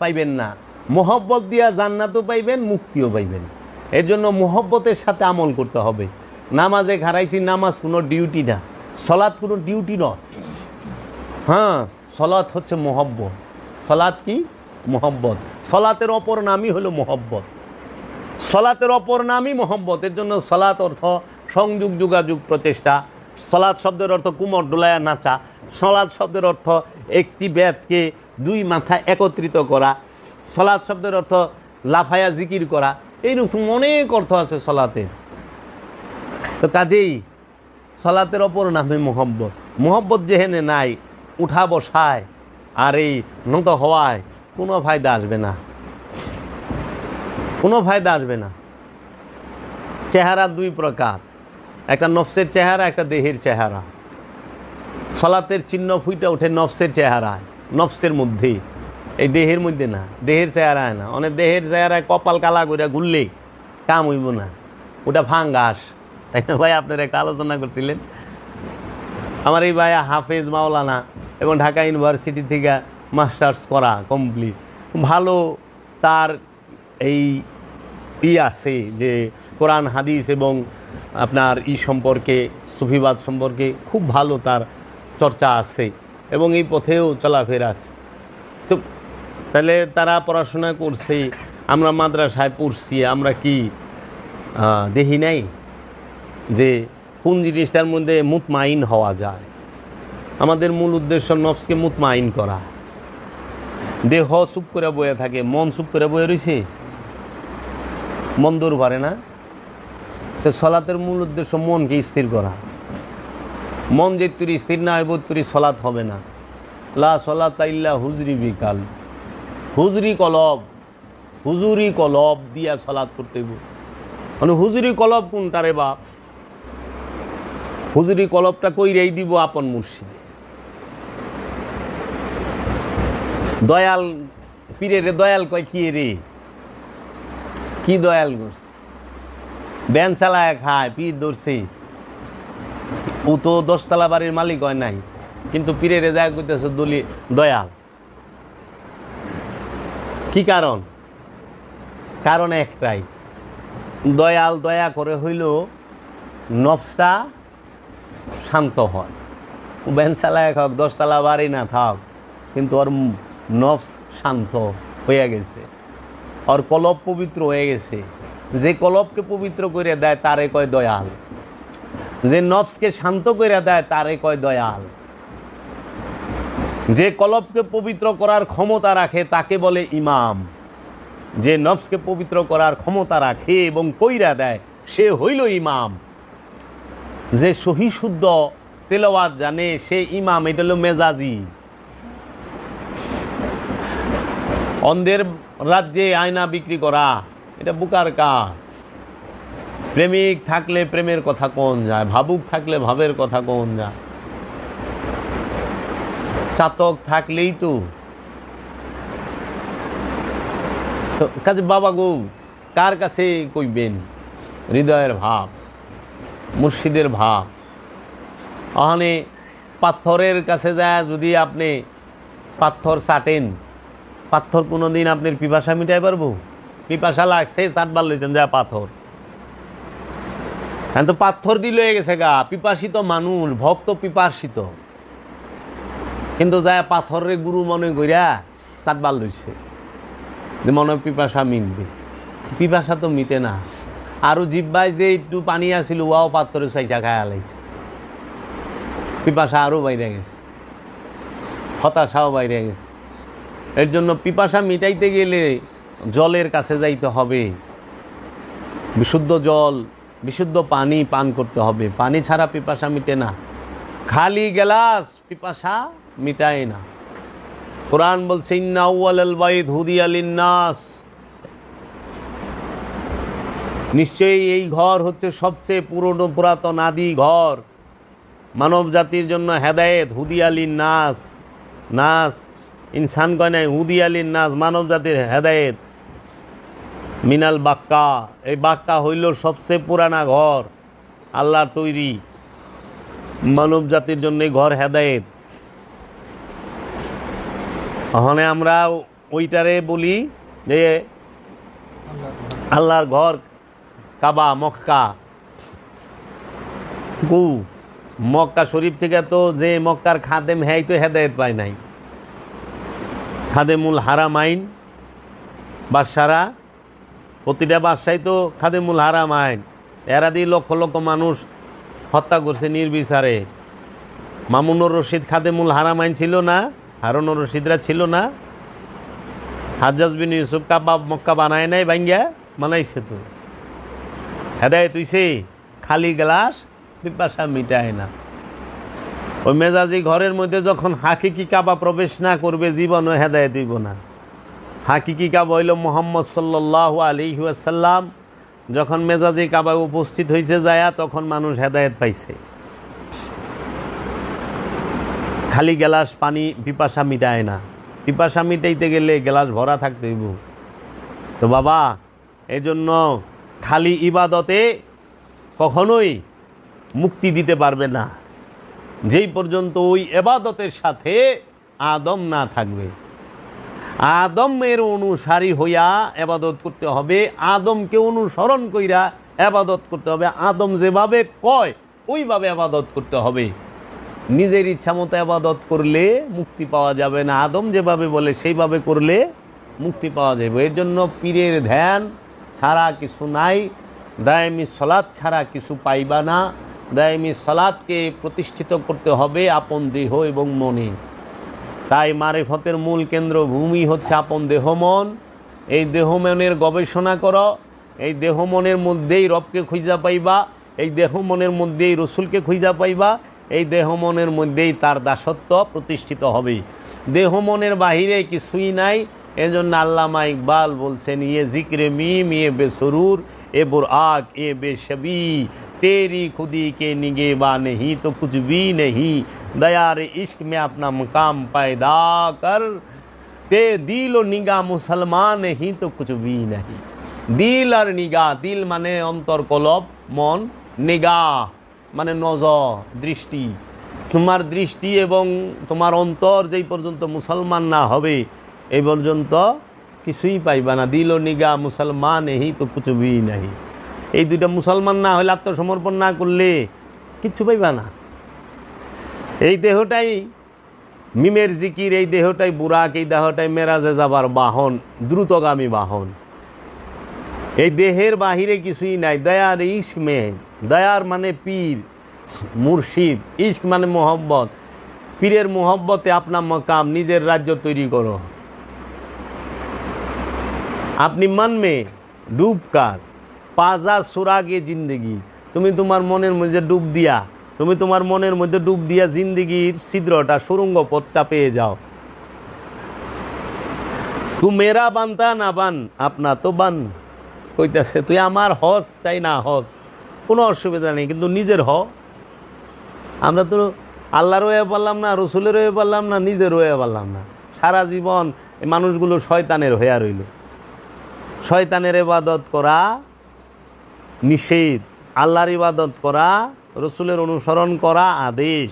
পাইবেন না। মোহব্বত দিয়া জান্নাতও পাইবেন, মুক্তিও পাইবেন। এর জন্য মোহব্বতের সাথে আমল করতে হবে। নামাজে খারাইছি, নামাজ কোনো ডিউটি না, সলাৎ কোনো ডিউটি নয়। হ্যাঁ, সলাৎ হচ্ছে মোহব্বত। সলাৎ কি? মোহব্বত। সলাতের অপর নামই হলো মোহব্বত। সলাতের অপর নামই মোহব্বত। এর জন্য সলাৎ অর্থ সংযোগ, যোগাযোগ, প্রচেষ্টা। সলাৎ শব্দের অর্থ কুমর ডোলায়া নাচা। সলাৎ শব্দের অর্থ একটি বেদকে 2 মাথা একত্রিত করা। সলাৎ শব্দের অর্থ লাফায়া জিকির করা। এইরকম অনেক অর্থ আছে সলাতের। তো কাজেই সলাতের অপর নামে মোহব্বত। মোহব্বত যেহেনে নাই, উঠা বসায় আর এই নত হওয়ায় কোনো ফায়দা আসবে না, কোনো ফায়দা আসবে না। চেহারা 2 প্রকার, একটা নফসের চেহারা, একটা দেহের চেহারা। সলাতের চিহ্ন ফুইটা ওঠে নফসের চেহারায়, নফসের মধ্যে, এই দেহের মধ্যে না, দেহের চেহারায় না। অনেক দেহের চেহারায় কপাল কালা করে ঘুরলে কাম হইব না, ওটা ফাঙ্গাস, তাই না ভাই? আপনারা একটা আলোচনা করছিলেন। আমার এই ভাইয়া হাফেজ, মাওলানা এবং ঢাকা ইউনিভার্সিটি থেকে মাস্টার্স করা কমপ্লিট, ভালো তার এই আছে যে কোরআন হাদিস এবং আপনার সম্পর্কে, সুফিবাদ সম্পর্কে খুব ভালো তার চর্চা আছে এবং এই পথেও চলাফেরা আছে। তো তাহলে তারা পড়াশোনা করছে, আমরা মাদ্রাসায় পড়ছি, আমরা কি দেখি নাই যে কোন জিনিসটার মধ্যে মুতমাইন হওয়া যায়? আমাদের মূল উদ্দেশ্য নফসকে মুতমাইন করা। দেহ চুপ করে বয়ে থাকে, মন চুপ করে বয়ে রয়েছে, মন দৌড় পারে না। তো সলাতের মূল উদ্দেশ্য মনকে স্থির করা। মন যে তুই স্থির না হইব, তুই সলাৎ হবে না। লা সলাতা ইল্লা হুজরি বিকাল। হুজরি কলব, হুজুরি কলব দিয়া সলাৎ করতে হইব। মানে হুজুরি কলব কোনটা রে বাপ? হুজুরি কলবটা কইরাই দিব আপন মুর্শিদে। দয়াল পীরে রে দয়াল কয় কি রে? কি দয়াল গোস? ব্যান চালায় খায়, পীর ধরছে। ও তো 10 তলা বাড়ির মালিক হয় নাই, কিন্তু পীরে রে যায় করতেছে দয়াল। কি কারণ? কারণ একটাই, দয়াল দয়া করে হইল নফসটা শান্ত হয়। ও ব্যান চালায় খাক, 10 তলা বাড়ি না থাক, কিন্তু ওর নফস শান্ত হয়ে গেছে, ওর কলব পবিত্র হয়ে গেছে। যে কলবকে পবিত্র করে দেয় তারে কয় দয়াল, যে নফসকে শান্ত করে দেয় তারে কয় দয়াল। যে কলবকে পবিত্র করার ক্ষমতা রাখে তাকে বলে ইমাম। যে নফসকে পবিত্র করার ক্ষমতা রাখে এবং কইরা দেয় সে হইল ইমাম। যে সহি শুদ্ধ তেলাওয়াত জানে সে ইমাম। এটা হলো মেজাজি। অন্ধের রাজ্যে আয়না বিক্রি করা এটা বুকার কাজ। প্রেমিক থাকলে প্রেমের কথা কোন যায়, ভাবুক থাকলে ভাবের কথা কোন যায়। চাতক থাকলেই তো কাজে বাবা গো কার কাছে কইবেন? হৃদয়ের ভাব, মুর্শিদের ভাব। ওখানে পাথরের কাছে যায় যদি আপনি পাথর চাটেন, পাথর কোনো দিন আপনার পিপাসা মিটাই পারবো? পিপাসা লাগছে, চাটবার লইছেন যা পাথর, হ্যাঁ তো পাথর দিয়ে লয়ে গেছে গা। পিপাসিত মানুষ, ভক্ত পিপাসিত, কিন্তু যায় পাথরের গুরু মনে করিয়া চাটবার লইছে যে মনে পিপাসা মিটবে। পিপাসা তো মিটে না। আরও জিব্বায় যে একটু পানি আসিল ওয়াও পাথরে চাইচা খায়া লাইছে, পিপাসা আরও বাইরে গেছে, হতাশাও বাইরে গেছে। এর জন্য পিপাসা মিটাইতে গেলে জলের কাছে যাইতে হবে, বিশুদ্ধ জল, বিশুদ্ধ পানি পান করতে হবে। পানি ছাড়া পিপাসা মিটে না, খালি গ্লাস পিপাসা মিটায় না। কোরআন বলছে ইন্না আউয়ালাল বাইত হুদিয়া লিন্নাস, নিশ্চয়ই এই ঘর হচ্ছে সবচেয়ে পুরাতন আদি ঘর, মানব জাতির জন্য হেদায়েত। হুদিয়া লিন্নাস, নাস ইনসান কয় নাই, হুদিয়া লিন্নাস মানব জাতির হেদায়েত। মিনাল বাক্কা, এই বাক্কা হইল সবচেয়ে পুরানা ঘর, আল্লাহর তৈরি, মানব জাতির জন্য এই ঘর হেদায়েত। ওখানে আমরা ওইটারে বলি যে আল্লাহর ঘর কাবা, মক্কা। মক্কা শরীফ থেকে তো যে মক্কার খাদেম হ্যাঁ তো হেদায়েত পায় নাই। খাদেমুল হারামাইন বাদশারা, প্রতিটা বাদশাই তো খাদেমুল হারামাইন, এরা দিয়ে লক্ষ লক্ষ মানুষ হত্যা করছে নির্বিচারে। মামুনুর রশিদ খাদেমুল হারামাইন ছিল না? হারুনুর রশিদরা ছিল না? হাজ্জাজ বিন ইউসুফ কাবা মক্কা বানায় নাই, ভাঙ্গা বানাইছে তো। হেদায়েত হইছে, খালি গ্লাস পিপাসা মিটায় না। ওই মেজাজি ঘরের মধ্যে যখন হাকিকি কাবা প্রবেশ না করবে জীবনও হেদায়েত দিব না। হাকিকি কাবা হইল মুহাম্মদ সাল্লাল্লাহু আলাইহি ওয়াসাল্লাম, যখন মেজাজি কাবা উপস্থিত হয়েছে যায় তখন মানুষ হেদায়েত পাইছে। খালি গ্লাস পানি পিপাসা মিটায় না, পিপাসা মিটাইতে গেলে গ্লাস ভরা থাকতে হইব। তো বাবা, এই জন্য খালি ইবাদতে কখনোই মুক্তি দিতে পারবে না, যেই পর্যন্ত ওই এবাদতের সাথে আদম না থাকবে। আদমের অনুসারী হইয়া এবাদত করতে হবে, আদমকে অনুসরণ কইরা এবাদত করতে হবে। আদম যেভাবে কয় ওইভাবে এবাদত করতে হবে। নিজের ইচ্ছা মতো এবাদত করলে মুক্তি পাওয়া যাবে না, আদম যেভাবে বলে সেইভাবে করলে মুক্তি পাওয়া যাবে। এর জন্য পীরের ধ্যান ছাড়া কিছু নাই, দায়েমি সলাৎ ছাড়া কিছু পাইবা না। দায়েমি সলাৎকে প্রতিষ্ঠিত করতে হবে আপন দেহ এবং মনে। তাই মারিফতের মূল কেন্দ্র ভূমি হচ্ছে আপন দেহ মন। এই দেহ মনের গবেষণা করো, এই দেহ মনের মধ্যেই রবকে খুঁজা পাইবা, এই দেহ মনের মধ্যেই রসুলকে খুঁজা পাইবা, এই দেহ মনের মধ্যেই তার দাসত্ব প্রতিষ্ঠিত হবে। দেহ মনের বাহিরে কিছুই নাই। এজন্য আল্লামা ইকবাল বলছেন ইয়ে জিক্রে মিম ইয়ে বেসরুর এ বুরআক এ বেশবি तेरी खुदी के निगेबा नहीं तो कुछ भी नहीं दयार इश्क में अपना मकाम पैदा कर ते दिल और निगाह मुसलमान नहीं तो कुछ भी नहीं। दिल और निगाह, दिल माने अंतर कलब मन, निगाह माने नजर दृष्टि। তোমার দৃষ্টি এবং তোমার অন্তর যেই পর্যন্ত মুসলমান না হবে এই পর্যন্ত কিছুই পাইবা না। দিল ও নিগাহ মুসলমান এই তো কুছ ভি নাহি। এই দুইটা মুসলমান না হলে, আত্মসমর্পণ না করলে কিচ্ছু পাইবা না। এই দেহটাই মিমের জিকির, এই দেহটাই বুরাক, এই দেহটাই মেরাজে যাবার বাহন, দ্রুতগামী বাহন। এই দেহের বাহিরে কিছুই নাই। দয়ার ইশক মে, দয়ার মানে পীর মুর্শিদ, ইশক মানে মোহব্বত। পীরের মোহব্বতে আপনার মকাম, নিজের রাজ্য তৈরি করো। আপনি মন মে ডুবকার পাজা সুরাগে জিন্দগি, তুমি তোমার মনের মধ্যে ডুব দিয়া, তুমি তোমার মনের মধ্যে ডুব দিয়া জিন্দগির ছিদ্রটা, সুরঙ্গ পথটা পেয়ে যাও। তু মেরা বানতা না বান আপনা তো বান, কইতাছে তুই আমার হস চাই না হস, কোনো অসুবিধা নেই, কিন্তু নিজের হ। আমরা তো আল্লাহর হয়ে পারলাম না, রসুলের হয়ে পারলাম না, নিজের হয়ে পারলাম না। সারা জীবন এই মানুষগুলো শয়তানের হয়ে রইল। শয়তানের ইবাদত করা নিষেধ, আল্লাহর ইবাদত করা, রসুলের অনুসরণ করা আদেশ।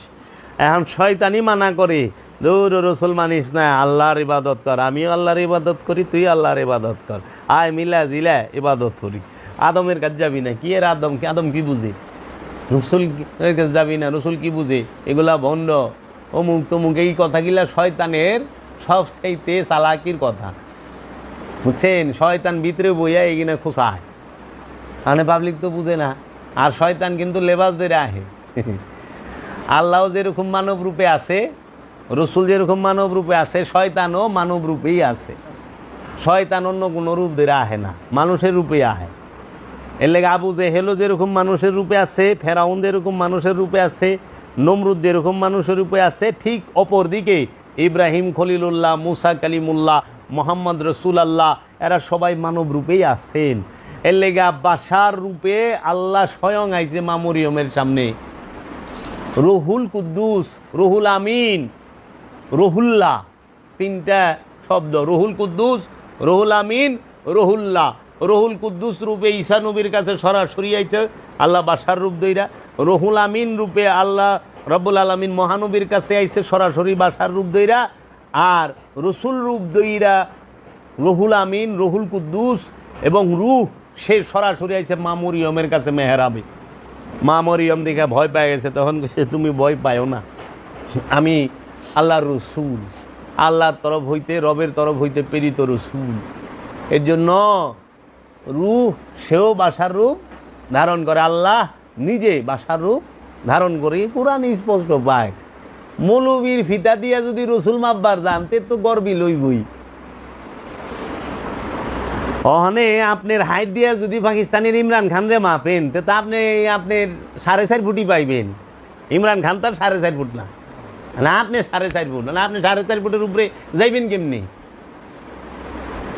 এখন শয়তানি মানা করে, দৌড় রসুল মানিস না, আল্লাহর ইবাদত কর, আমিও আল্লাহর ইবাদত করি, তুই আল্লাহর ইবাদত কর, আয় মিলা জিলা ইবাদত করি। আদমের কাছে যাবি না, কি এর আদম, আদম কি বুঝে? রসুল কাছে যাবি না, রসুল কি বুঝে? এগুলা ভণ্ড, অমুক তমুক, এই কথাগুলা শয়তানের সবচাইতে চালাকির কথা, বুঝছেন? শয়তান ভিতরে বইয়া এগিনা খোঁচায়, মানে পাবলিক তো বুঝে না। আর শয়তান কিন্তু লেবাস ধরে আহে। আল্লাহ যেরকম মানব রূপে আছে, রসুল যেরকম মানব রূপে আছে, শয়তানও মানব রূপেই আছে। শয়তান অন্য কোনো রূপ ধরে আহে না, মানুষের রূপে আহে। এর লেগে আবু জেহেলও যেরকম মানুষের রূপে আছে, ফেরাউন যেরকম মানুষের রূপে আছে, নমরুদ যেরকম মানুষের রূপে আছে, ঠিক অপর দিকে ইব্রাহিম খলিলুল্লাহ, মুসা কালিমুল্লাহ, মোহাম্মদ রসুল আল্লাহ, এরা সবাই মানব রূপেই আছেন। এর লেগে বাশার রূপে আল্লাহ স্বয়ং আইছে মা মরিয়মের সামনে। রুহুল কুদ্দুস, রুহুল আমিন, রুহুল্লাহ, তিনটা শব্দ, রুহুল কুদ্দুস, রুহুল আমিন, রুহুল্লাহ। রুহুল কুদ্দুস রূপে ঈসা নবীর কাছে সরাসরি আইছে আল্লাহ বাশার রূপ দইরা। রুহুল আমিন রূপে আল্লাহ রব্বুল আলামিন মহানবীর কাছে আইছে সরাসরি বাশার রূপ দইরা। আর রসুল রূপ দইরা রুহুল আমিন, রুহুল কুদ্দুস এবং রূহ, সে সরাসরি আইছে মা মরিয়মের কাছে মেহরাবে। মা মরিয়ম দেখে ভয় পেয়ে গেছে, তখন সে তুমি ভয় পাও না, আমি আল্লাহর রসুল, আল্লাহর তরফ হইতে, রবের তরফ হইতে প্রেরিত রসুল। এর জন্য রূহ সেও বাশার রূপ ধারণ করে, আল্লাহ নিজে বাশার রূপ ধারণ করে। কোরআন স্পষ্ট পায়। মৌলবীর ফিতা দিয়া যদি রসুল মাপবার জানতে তো গর্বি লইবই। ওখানে আপনার হাইট দিয়া যদি পাকিস্তানের ইমরান খান রে মাপেন, তো আপনি আপনার 4.5 ফুটই পাইবেন। ইমরান খান তার 4.5 ফুট না, না আপনি 4.5 ফুট, না আপনি 4.5 ফুটের উপরে যাইবেন কেমনি?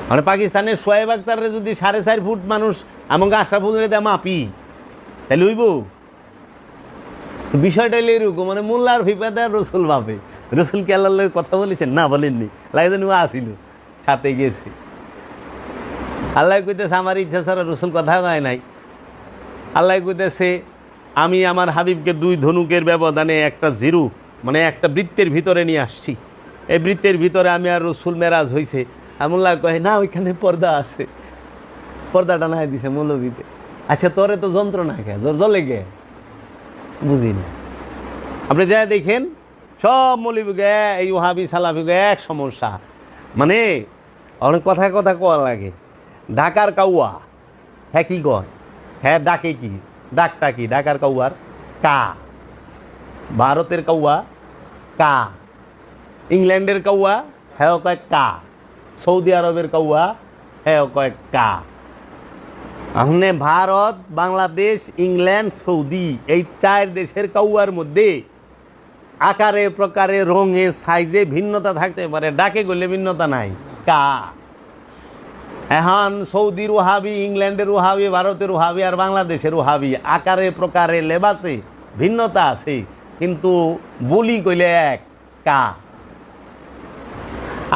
মানে পাকিস্তানের শোয়েব আখতারে যদি 4.5 ফুট মানুষ আমাকে আশরাফুল দেয় মাপি, তাহলে হইব? বিষয়টা হইলে এরকম, মানে মোল্লার ফিফাদার রসুল ভাবে। রসুল কি আল্লাহ কথা বলেছেন? না, বলেননি। লাগে যেন আসিল, সাথে গেছে। আল্লাহ কইতেছে আমার ইচ্ছা ছাড়া রসুল কথা হয় নাই। আল্লাহ কইতেছে আমি আমার হাবিবকে 2 ধনুকের ব্যবধানে একটা জিরু, মানে একটা বৃত্তের ভিতরে নিয়ে আসছি। এই বৃত্তের ভিতরে আমি আর রসুল মেরাজ হয়েছে। আমুল্লাহ কহে না, ওইখানে পর্দা আছে, পর্দাটা নাই দিছে মৌলবীতে। আচ্ছা তোরে তো যন্ত্রণা গে, জ্বলে গে, বুঝি না। আপনি যা দেখেন সব মৌলবী গে, এই ওহাবি সালাফি গে এক সমস্যা, মানে অনেক কথা কথা কোয়া লাগে। ঢাকার কাউয়া, হ্যাঁ কি কয়, হ্যাঁ ডাকে কি, ডাকটা কি ঢাকার কাউয়ার? কা। ভারতের কাউয়া কা, ইংল্যান্ডের কাউয়া হ্যাঁ কয় কা, সৌদি আরবের কাউয়া হ্যাঁ কয় কা। আপনি ভারত, বাংলাদেশ, ইংল্যান্ড, সৌদি, এই 4 দেশের কাউয়ার মধ্যে আকারে প্রকারে রঙে সাইজে ভিন্নতা থাকতে পারে, ডাকে গেলে ভিন্নতা নাই, কা। এখন সৌদির ওহাবি, ইংল্যান্ডের ওহাবি, ভারতের ওহাবি আর বাংলাদেশের ওহাবি আকারে প্রকারে লেবাসে ভিন্নতা আছে, কিন্তু বলি কইলে এক, কা।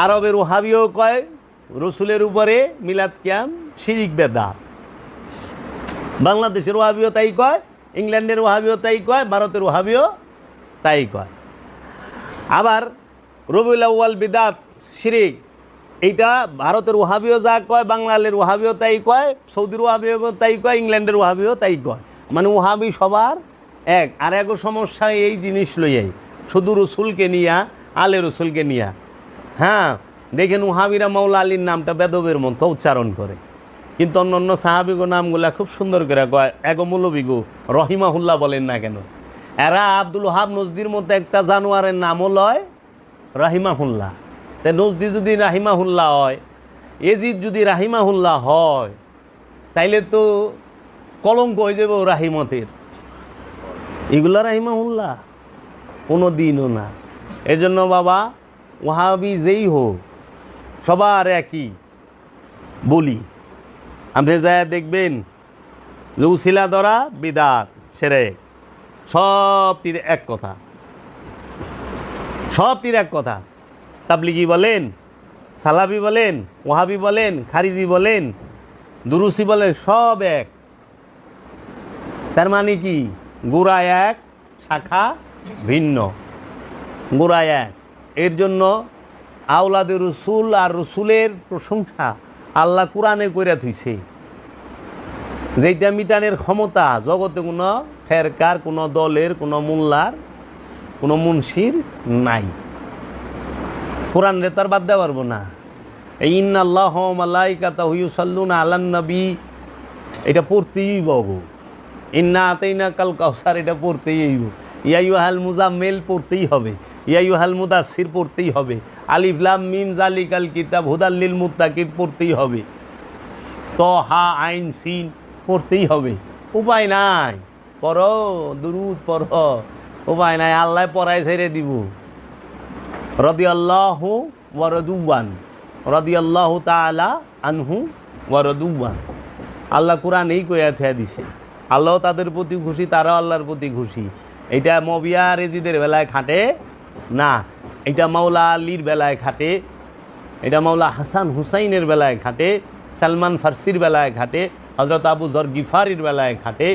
আরবের ওহাবিও কয় রসুলের উপরে মিলাদ কিয়াম শিরিক বেদাত, বাংলাদেশের ওহাবিও তাই কয়, ইংল্যান্ডের ওহাবিও তাই কয়, ভারতের ওহাবিও তাই কয়। আবার রবিউল আউয়াল বিদাত শিরিক, এইটা ভারতের ওহাবিও যা কয়, বাংলাদেশের ওহাবিও তাই কয়, সৌদির ওহাবিও তাই কয়, ইংল্যান্ডের ওহাবিও তাই কয়। মানে ওহাবি সবার এক। আর এক সমস্যা এই জিনিস লইয়াই, শুধু রসুলকে নিয়া, আলে রসুলকে নিয়া। হ্যাঁ দেখেন ওহাবিরা মাওলা আলীর নামটা বেদবের মতো উচ্চারণ করে, কিন্তু অন্য অন্য সাহাবিগো নামগুলা খুব সুন্দর করে কয়। এগো মৌলবিগো রহিমাহুল্লাহ বলেন না কেন? এরা আব্দুল ওহাব নজদির মতো একটা জানোয়ারের নামও লয় রাহিমাহুল্লাহ। তাই নজদি যদি রাহিমাহুল্লাহ হয়, এজিদ যদি রাহিমাহুল্লাহ হয়, তাইলে তো কলঙ্ক হয়ে যাবে রাহিমতের। এগুলা রাহিমাহুল্লাহ কোনো দিনও না। এজন্য বাবা ওহাবি যেই হোক সবার একই বলি। আপনি যায় দেখবেন যে উসিলা ধরা বিদাত সেরেক, সবটির এক কথা, সবটির এক কথা। তাবলিগি বলেন, সালাফি বলেন, ওহাবি বলেন, খারিজি বলেন, দুরুসি বলেন, সব এক। তার মানে কি গোড়া এক শাখা ভিন্ন, গোড়া এক। এর জন্য আওলাদে রসুল আর রসুলের প্রশংসা আল্লাহ কোরআনে কইরা থইছে, যেটা মিটানের ক্ষমতা জগতে কোনো ফেরকার, কোনো দলের, কোনো মোল্লার, কোনো মুন্সির নাই। কোরআন রে তার বাদ দেওয়া পারবো না। এই ইন্নাল্লাহু ওয়া মালাইকাতাহু ইউসাল্লুনা আলান নবী, এটা পড়তেই বগো। ইন্না আতাইনাকাল কাউসার, এটা পড়তেই হইব। ইয়া আইয়ুহাল মুজাম্মিল পড়তেই হবে, ইয়া আইয়ুহাল মুদাসসির পড়তেই হবে, আলিফ লাম মিম যালিকাল কিতাব হুদাল লিল মুত্তাকিন পড়তেই হবে, তহা আইন সিন পড়তেই হবে। উপায় নাই, পড়ো দুরূদ পড়ো, উপায় নাই। আল্লাহ পড়ায় ছেড়ে দিব। রাদিয়াল্লাহু ওয়া রাদুয়ান, রাদিয়াল্লাহু তাআলা আনহু ওয়া রাদুয়ান। আল্লাহ কোরআনেই কইয়া থিয়া দিছে, আল্লাহ তাদের প্রতি খুশি, তারাও আল্লাহর প্রতি খুশি। এটা মবিয়া রেজিদের বেলায় খাটে না, এটা মাওলা আলীর বেলায় খাটে, এটা মাওলা হাসান হুসাইনের বেলায় খাটে, সালমান ফার্সির বেলায় খাটে, হজরত আবু যর গিফারির বেলায় খাটে,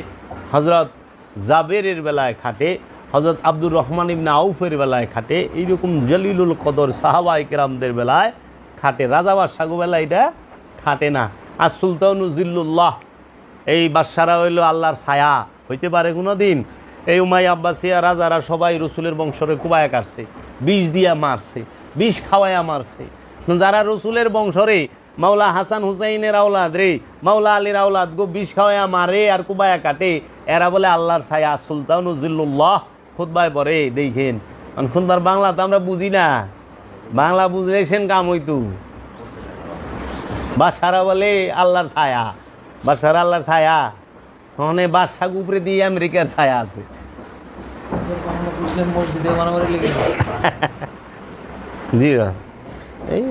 হজরত জাবেরের বেলায় খাটে, হজরত আব্দুর রহমান ইবনে আউফের বেলায় খাটে, এইরকম জলিলুল কদর সাহাবায়ে কেরামদের বেলায় খাটে। রাজা বাদশাহ বেলায় এটা খাটে না। আর সুলতানু জিল্লুল্লাহ, এই বাদশারা হইল আল্লাহর ছায়া, হইতে পারে কোনো দিন। এই উমাইয়া আব্বাসিয়া রাজারা সবাই রসুলের বংশরে কুবায়া কাটছে, বিষ দিয়া মারছে, বিষ খাওয়াইয়া মারছে। যারা রসুলের বংশরে মাওলা হাসান হুসাইনের আওলাদ রে, মাওলা আলীর আওলাদ গো বিষ খাওয়াইয়া মারে আর কুবায়া কাটে, এরা বলে আল্লাহর ছায়া। সুলতানু জিল্লুল্লাহ খুতবায় পড়ে, দেখেন। খুতবার বাংলা তো আমরা বুঝি না, বাংলা বুঝলেছেন কাম হইতু। বাদশারা বলে আল্লাহর ছায়া, বাদশারা আল্লাহর ছায়া, ওখানে বাদশাহ উপরে দিয়ে আমেরিকার ছায়া আছে। জি এই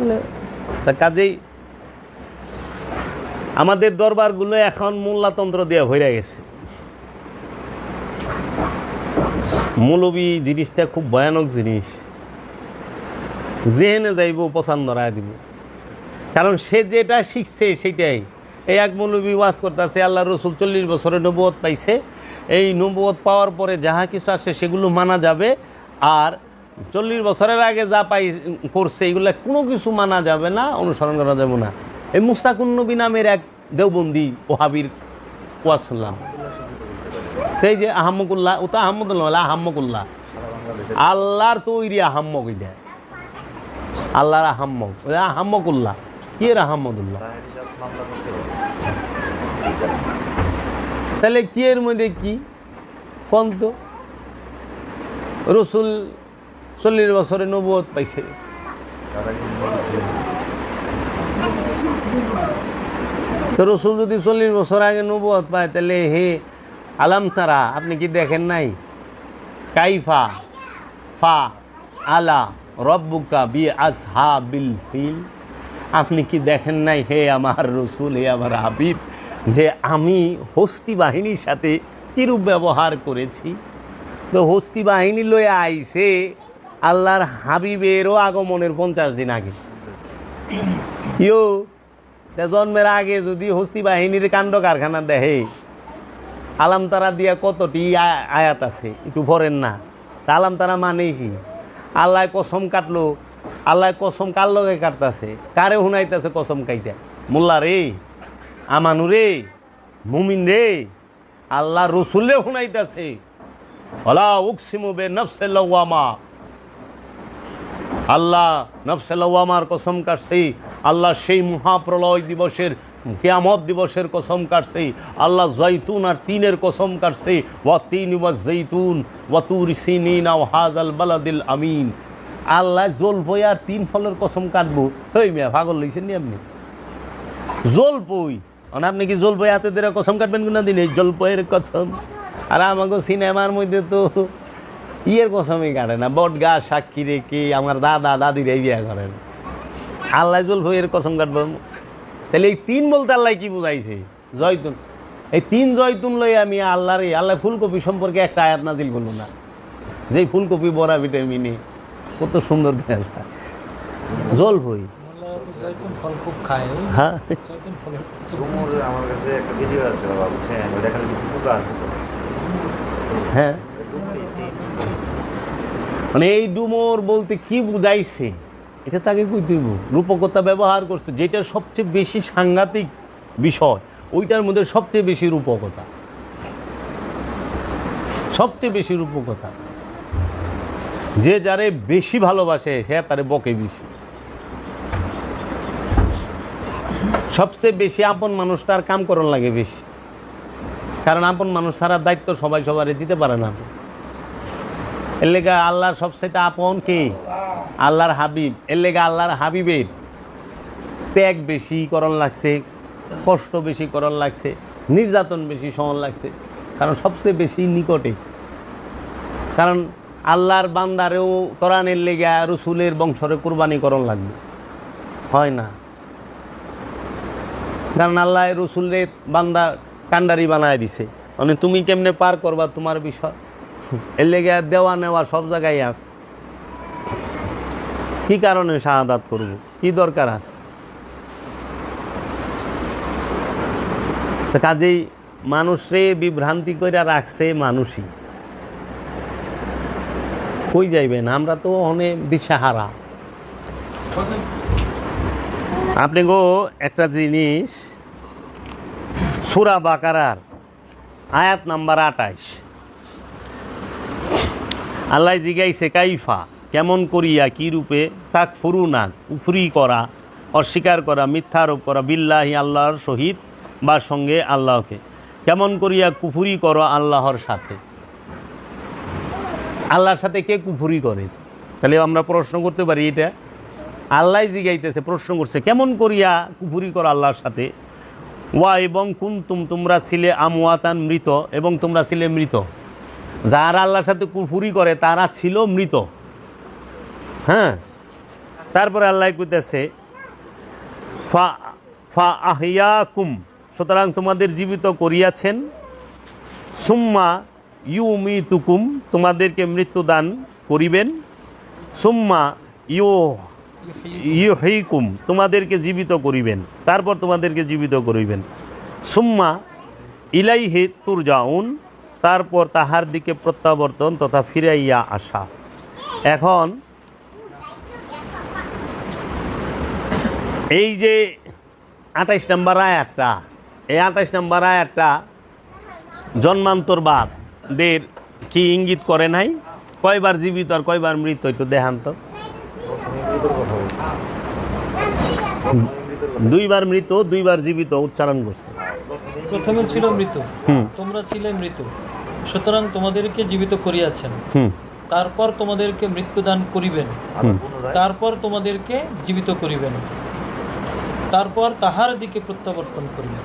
কাজেই আমাদের দরবারগুলো এখন মোল্লাতন্ত্র দিয়ে ভরে গেছে। মৌলবী জিনিসটা খুব ভয়ানক জিনিস, যেহেনে যাইব পছন্দ রায় দিব, কারণ সে যেটা শিখছে সেটাই। এই এক মৌলবী ওয়াজ করতেছে আল্লাহ রসুল 40 বছরে নবুয়ত পাইছে, এই নবুয়ত পাওয়ার পরে যাহা কিছু আসে সেগুলো মানা যাবে, আর 40 বছরের আগে যা করছে এগুলো কোনো কিছু মানা যাবে না, অনুসরণ করা যাবে না। এই মুস্তাকুন নবী নামের এক দেওবন্দি ওহাবির ওয়াজ শুনলাম, সেই যে আহম্মকুল্লাহ, ও তো আহম্মদুল্লাহ, আহম্মকুল্লাহ আল্লাহর তৈরি আহম্মক, এটা আল্লাহর আহম্মক, আহম্মকুল্লাহ কি এর আহম্মদুল্লাহ। তাহলে কি এর মধ্যে কি কোন তো রসুল 40 বছরে নবুয়ত পাইছে, তো রসুল যদি 40 বছর আগে নবুয়ত পায়, তাহলে হে আলাম তারা, আপনি কি দেখেন নাই কাইফা ফা আলা রব্বুকা বি আসহাবিল ফিল, আপনি কি দেখেন নাই হে আমার রসুল, হে আমার হাবিব, যে আমি হস্তি বাহিনীর সাথে কিরূপ ব্যবহার করেছি। তো হস্তি বাহিনী লয়ে আইছে আল্লাহর হাবিবেরও আগমনের 50 দিন আগে। ইয়ো জন্মের আগে যদি হস্তি বাহিনীর কাণ্ড কারখানা দেখে, আলাম তারা দিয়া কতটি আয়াত আছে একটু ভরেন না। তা আলাম তারা মানে কি? আল্লাহ কসম কাটলো, আল্লাহ কসম কার লগে কাটতেছে, কারে শুনাইতেছে কসম কাইটা? মোল্লা রে, আমানু রে, মুমিন রে, আল্লাহ রসুলে শুনাইতেছে। ওয়ালা উকসিমু বিনফসিল লাওয়ামা, আল্লাহ নফসে লাওয়ামার কসম কাটছে, আল্লাহ সেই মহাপ্রলয় দিবসের, কিয়ামত দিবসের কসম কাটছে, আল্লাহ জৈতুন আর তিনের কসম কাটছে, ওয়া তিন ওয়া জৈতুন ওয়া তুর সিনিন ওয়া হাযাল বালাদিল আমিন। আল্লাহ জলপই আর 3 ফলের কসম কাটবো? হই মিয়া পাগল লইছেন নি আপনি? জলপই মানে আপনি কি জলপই হাতে ধরে কসম কাটবেন কোন দিন? এই জলপইয়ের কসম। আর আমাকে সিনেমার মধ্যে তো ইয়ের কসমই কাটে না, বট গাছ সাক্ষী রেখে আমার দাদা দাদির এই বিয়া করেন। আল্লাহ জলপইয়ের কসম কাটবো? তাহলে এই 3 বলতে আল্লাহ কি বুঝাইছে? জয়তুন, এই 3 জয়তুন লই আমি আল্লাহরে, আল্লাহ ফুলকপি সম্পর্কে একটা আয়াত নাজিল করলো না, যেই ফুলকপি বড়া ভিটামিনে কত সুন্দর দেখা জলপই। জয়তুন ফল খুব খায়। হ্যাঁ, জয়তুন ফল আমার কাছে একটা ভিডিও আছে বাবা, বুঝছেন? ওইটা খালি পোকা হ্যাঁ, মানে এই ডুমর বলতে কি বুঝাইছে এটা তাকে কই দিব। রূপকতা ব্যবহার করছে, যেটা সবচেয়ে বেশি সাংঘাতিক বিষয় ওইটার মধ্যে সবচেয়ে বেশি রূপকতা, সবচেয়ে বেশি রূপকতা। যে যারে বেশি ভালোবাসে সে তারে বকে বেশি। সবচেয়ে বেশি আপন মানুষটার কাম করন লাগে বেশি, কারণ আপন মানুষ ছাড়া দায়িত্ব সবাই সবারে দিতে পারে না। এর লেগে আল্লাহর সবচেয়ে আপন কে? আল্লাহর হাবিব। এর লেগে আল্লাহর হাবিবের ত্যাগ বেশি করণ লাগছে, কষ্ট বেশি করণ লাগছে, নির্যাতন বেশি সহন লাগছে, কারণ সবচেয়ে বেশি নিকটে। কারণ আল্লাহর বান্দারেও কোরআনের লেগে রসুলের বংশরে কুরবানি করণ লাগবে, হয় না। কারণ আল্লাহ রসুলের বান্দা কান্ডারি বানায় দিছে, মানে তুমি কেমনে পার করবা তোমার বিষয়। এর লেগে দেওয়া নেওয়া সব জায়গায় আস। কি কারণে শাহাদাত করব, কি দরকার আছে? কাজেই মানুষরে বিভ্রান্তি করে রাখছে মানুষই। কই যাইবেন? আমরা তো অনেক দিশাহারা। আপনি গো একটা জিনিস, সূরা বাকারার আয়াত নাম্বার 28, আল্লাহ জিগাইছে কাইফা, কেমন করিয়া, কি রূপে, তাক ফুরুনা, কুফরি করা, অস্বীকার করা, মিথ্যা আরোপ করা, বিল্লাহি, আল্লাহর সহিত বা সঙ্গে আল্লাহকে, কেমন করিয়া কুফরি করো আল্লাহর সাথে। আল্লাহর সাথে কে কুফরি করে? তাহলে আমরা প্রশ্ন করতে পারি, এটা আল্লাহ জিগাইতেছে, প্রশ্ন করছে কেমন করিয়া কুফরি করো আল্লাহর সাথে। ওয়া এবং কুনতুম, তোমরা ছিলে, আমওয়াতান, মৃত, এবং তোমরা ছিলে মৃত। যারা আল্লাহর সাথে কুফরি করে তারা ছিল মৃত। হ্যাঁ, তারপরে আল্লাহ কইতেছে ফা আহিয়াকুম, সুতরাং তোমাদের জীবিত করিয়াছেন। সুম্মা ইউমিতুকুম, তোমাদেরকে মৃত্যুদান করিবেন। সুম্মা ইউহয়িকুম, তোমাদেরকে জীবিত করিবেন, তারপর তোমাদেরকে জীবিত করিবেন। সুম্মা ইলাইহি তুরজাউন, তারপর তাহার দিকে প্রত্যাবর্তন তথা ফিরাইয়া আসা। এখন এই যে 28 নম্বর আয়াতটা, এই 28 নম্বর আয়াতটা জন্মান্তরবাদদের কি ইঙ্গিত করে নাই? কয়বার জীবিত আর কয়বার মৃত একটু দেখান তো। 2বার মৃত, 2বার জীবিত উচ্চারণ করছে। প্রথমে ছিল মৃত, তোমরা ছিলে মৃত, সুতরাং তোমাদেরকে জীবিত করিয়াছেন। তারপর তোমাদেরকে মৃত্যুদান করিবেন, তারপর তোমাদেরকে জীবিত করিবেন, তারপর তাহার দিকে প্রত্যাবর্তন করিবেন।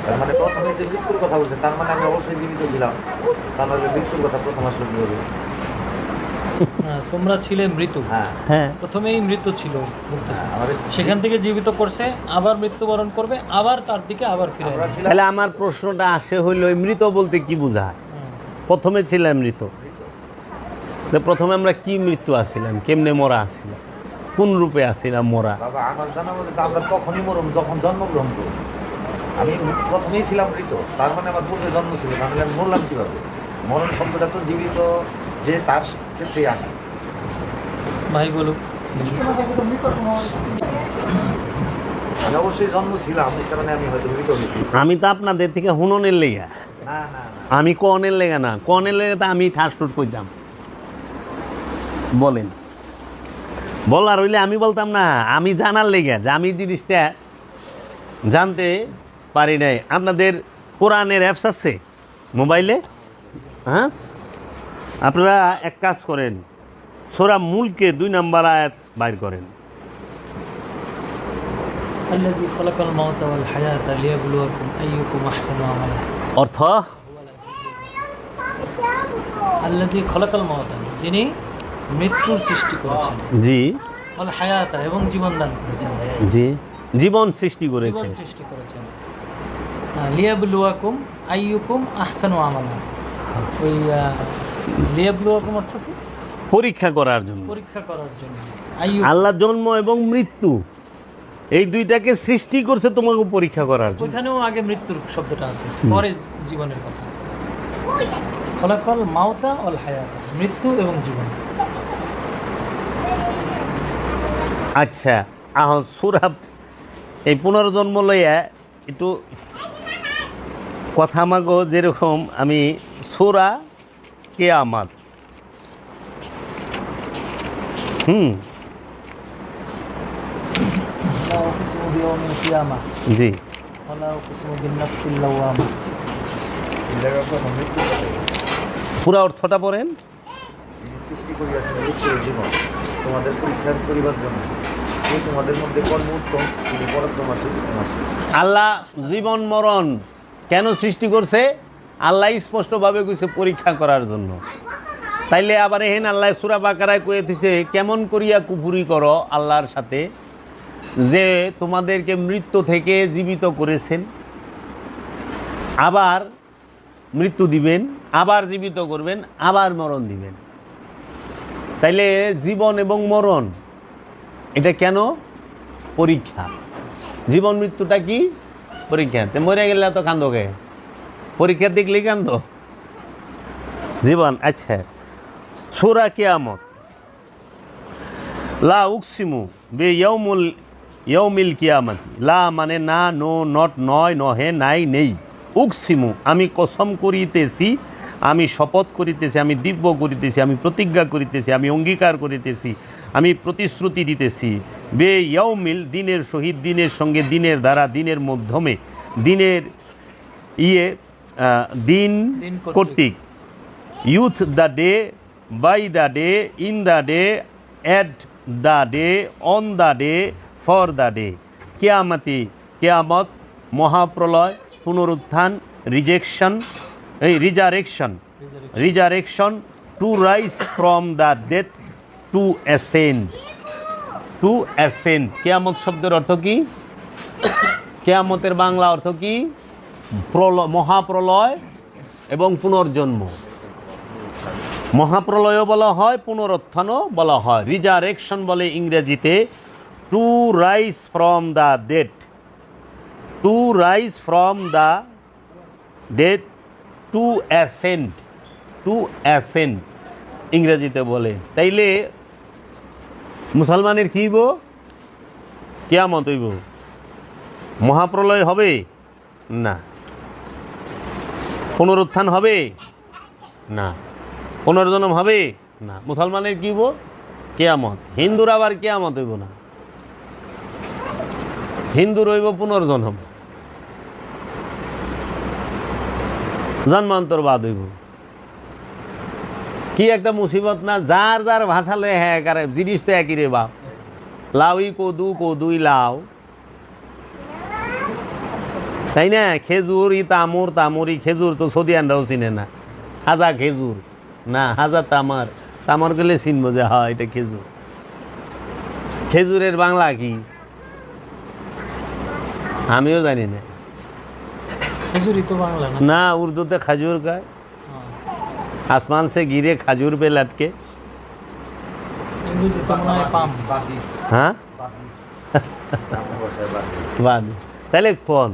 তার মানে প্রথমে যে মৃত্যুর কথা বলছে, তার মানে আমি অবশ্যই জীবিত ছিলাম, তাহলে মৃত্যুর কথা প্রথম আসলে কি হবে? হ্যাঁ, তোমরা ছিলে মৃত, হ্যাঁ, প্রথমেই মৃত ছিল বলতেছে, সেখান থেকে জীবিত করছে, আবার মৃত্যুবরণ করবে, আবার তার দিকে আবার ফিরে আসবে। তাহলে আমার প্রশ্নটা আসে হইল, মৃত বলতে কি বোঝায়? প্রথমে ছিলাম মৃত, প্রথমে আমরা কি মৃত্যু আসছিলাম, কেমনে মরা আসছিলাম, কোন রূপে আসছিলাম মরা? বাবা, আমার জানা মতে তো আমরা তখনই মরম যখন জন্মগ্রহণ করি। আমি প্রথমেই ছিলাম মৃত, তার মানে আমার পূর্বে জন্ম ছিল, তাহলে আমি মরলাম কীভাবে? মরণ শব্দটা তো জীবিত যে তার ক্ষেত্রেই আসে। ভাই বলুক। আমি অবশ্যই জন্ম ছিলাম, এই কারণে আমি হয়তো মৃত হয়েছি। আমি তো আপনাদের থেকে হুননের লেগা, না না না, আমি কনের লেগা না, কনের লেগে তো আমি ঠাসটুট করতাম। বলেন, বলার হইলে আমি বলতাম না, আমি জানার লেগে, যে আমি জিনিসটা জানতে পারি নাই। আপনাদের কোরআনের অ্যাপস আছে মোবাইলে? হ্যাঁ, আপনারা এক কাজ করেন, সূরা মুলকে 2 নম্বর আয়াত বাইর করেন। আল্লাযী খালাকাল মাউতা ওয়াল হায়াতা লিয়াবলুয়াকুম আইয়ুকুম আহসানু আমালা। অর্থ, আল্লাযী খালাকাল মাউতা, যিনি মৃত্যুর সৃষ্টি করেছেন, জি, ওয়াল হায়াতা, এবং জীবন দান করেছেন, জি, জীবন সৃষ্টি জীবন করেছে। সৃষ্টি করেছেন। লিয়াবলুয়াকুম আইয়ুকুম আহসানু আমালা। ওই লিয়াবলুয়াকুম অর্থ কি? পরীক্ষা করার জন্য, পরীক্ষা করার জন্য। আইয়ুব, আল্লাহ জন্ম এবং মৃত্যু এই দুইটাকে সৃষ্টি করছে তোমাকে পরীক্ষা করার জন্য। ওইখানেও আগে মৃত্যুর শব্দটা আছে, পরে জীবনের কথা। খলাকাল মাউতা ওয়াল হায়াতা, মৃত্যু এবং জীবন। আচ্ছা, এখন সূরা এই পুনর্জন্ম লইয়া একটু কথা মাগো, যেরকম আমি সূরা কিয়ামত লা উকসিমু বিয়াউমিল কিয়ামা জি ওয়া লা উকসিমু বিন-নাফসিল লাওয়ামা। এই জায়গার কথা মৃত্যু কথা। পুরা অর্থটা পড়েন। যিনি সৃষ্টি করিয়াছেন মৃত্যুর জীবন তোমাদের পরীক্ষা করিবার জন্য, যে তোমাদের মধ্যে কর্ম উত্তম তিনি পরাক্রমশালী বিক্রমশালী। আল্লাহ জীবন মরণ কেন সৃষ্টি করছে? আল্লাহ স্পষ্টভাবে কইছে পরীক্ষা করার জন্য। তাইলে আবার এহেন আল্লাহ সূরা বাকারায় কয়ে দিছে কেমন করিয়া কুফরি করো আল্লাহর সাথে, যে তোমাদেরকে মৃত্যু থেকে জীবিত করেছেন, আবার মৃত্যু দিবেন, আবার জীবিত করবেন, আবার মরণ দিবেন। তাইলে জীবন এবং মরণ এটা কেন? পরীক্ষা। জীবন মৃত্যুটা কি? পরীক্ষা। তো মরে গেলে তো কান্দোকে, পরীক্ষা দেখলেই কান্দ জীবন। আচ্ছা, সূরা কিয়ামত। লা উকসিমু বে ইয়াউমিল কিয়ামতি। লা মানে না, নো, নট, নয়, নহে, নাই, নেই। উকসিমু আমি কসম করিতেছি, আমি শপথ করিতেছি, আমি দিব্য করিতেছি, আমি প্রতিজ্ঞা করিতেছি, আমি অঙ্গীকার করিতেছি, আমি প্রতিশ্রুতি দিতেছি। বে ইয়াউমিল দিনের সহিত, দিনের সঙ্গে, দিনের দ্বারা, দিনের মাধ্যমে, দিনের দিন কর্তৃক। With the day, by the day, in the day, at the day, on the day, for the day. কিয়ামতি কিয়ামত, মহাপ্রলয়, পুনরুত্থান, resurrection, to rise from the death, to ascend. কিয়ামত শব্দের অর্থ কি? কিয়ামতের বাংলা অর্থ কি? মহাপ্রলয় এবং পুনর্জন্ম। মহাপ্রলয়ও বলা হয়, পুনরুত্থানও বলা হয়। রিজারেকশন বলে ইংরেজিতে to rise from the death, to rise from the death, to ascend ইংরেজিতে বলে। তাইলে মুসলমানের কি হইব? কিয়ামত হইব। মহাপ্রলয় হবে না। পুনরুত্থান হবে না। পুনর্জন্ম হবে না। মুসলমানের কি হইব? কিয়ামত। হিন্দুর আবার কিয়ামত হইব না, হিন্দুর হইব পুনর্জন্ম, জন্মান্তর বাদ হইব। কি একটা মুসিবত না! যার যার ভাষা লয়ে হ্যাঁ কারে জিনিস তো একই রে বাপ। লাউই কদু, কদুই লাউ, তাই না? খেজুর ই তামর, তামরি খেজুর তো সৌদিয়ানরাও চিনে না। হাজা খেজুর না, হাজা তামার, তামার গেলে চিনবো যে হ্যাঁ এটা খেজুর। খেজুরের বাংলা কি আমিও জানি না। খেজুরই তো বাংলা না? না, উর্দুতে খাজুর কয়। আসমান সে গিরে খাজুর পে লটকে। ইংরেজিতে মনে হয় পাম। বাদি, হ্যাঁ, বাদি, বাদি। বাদ। তাহলে কোন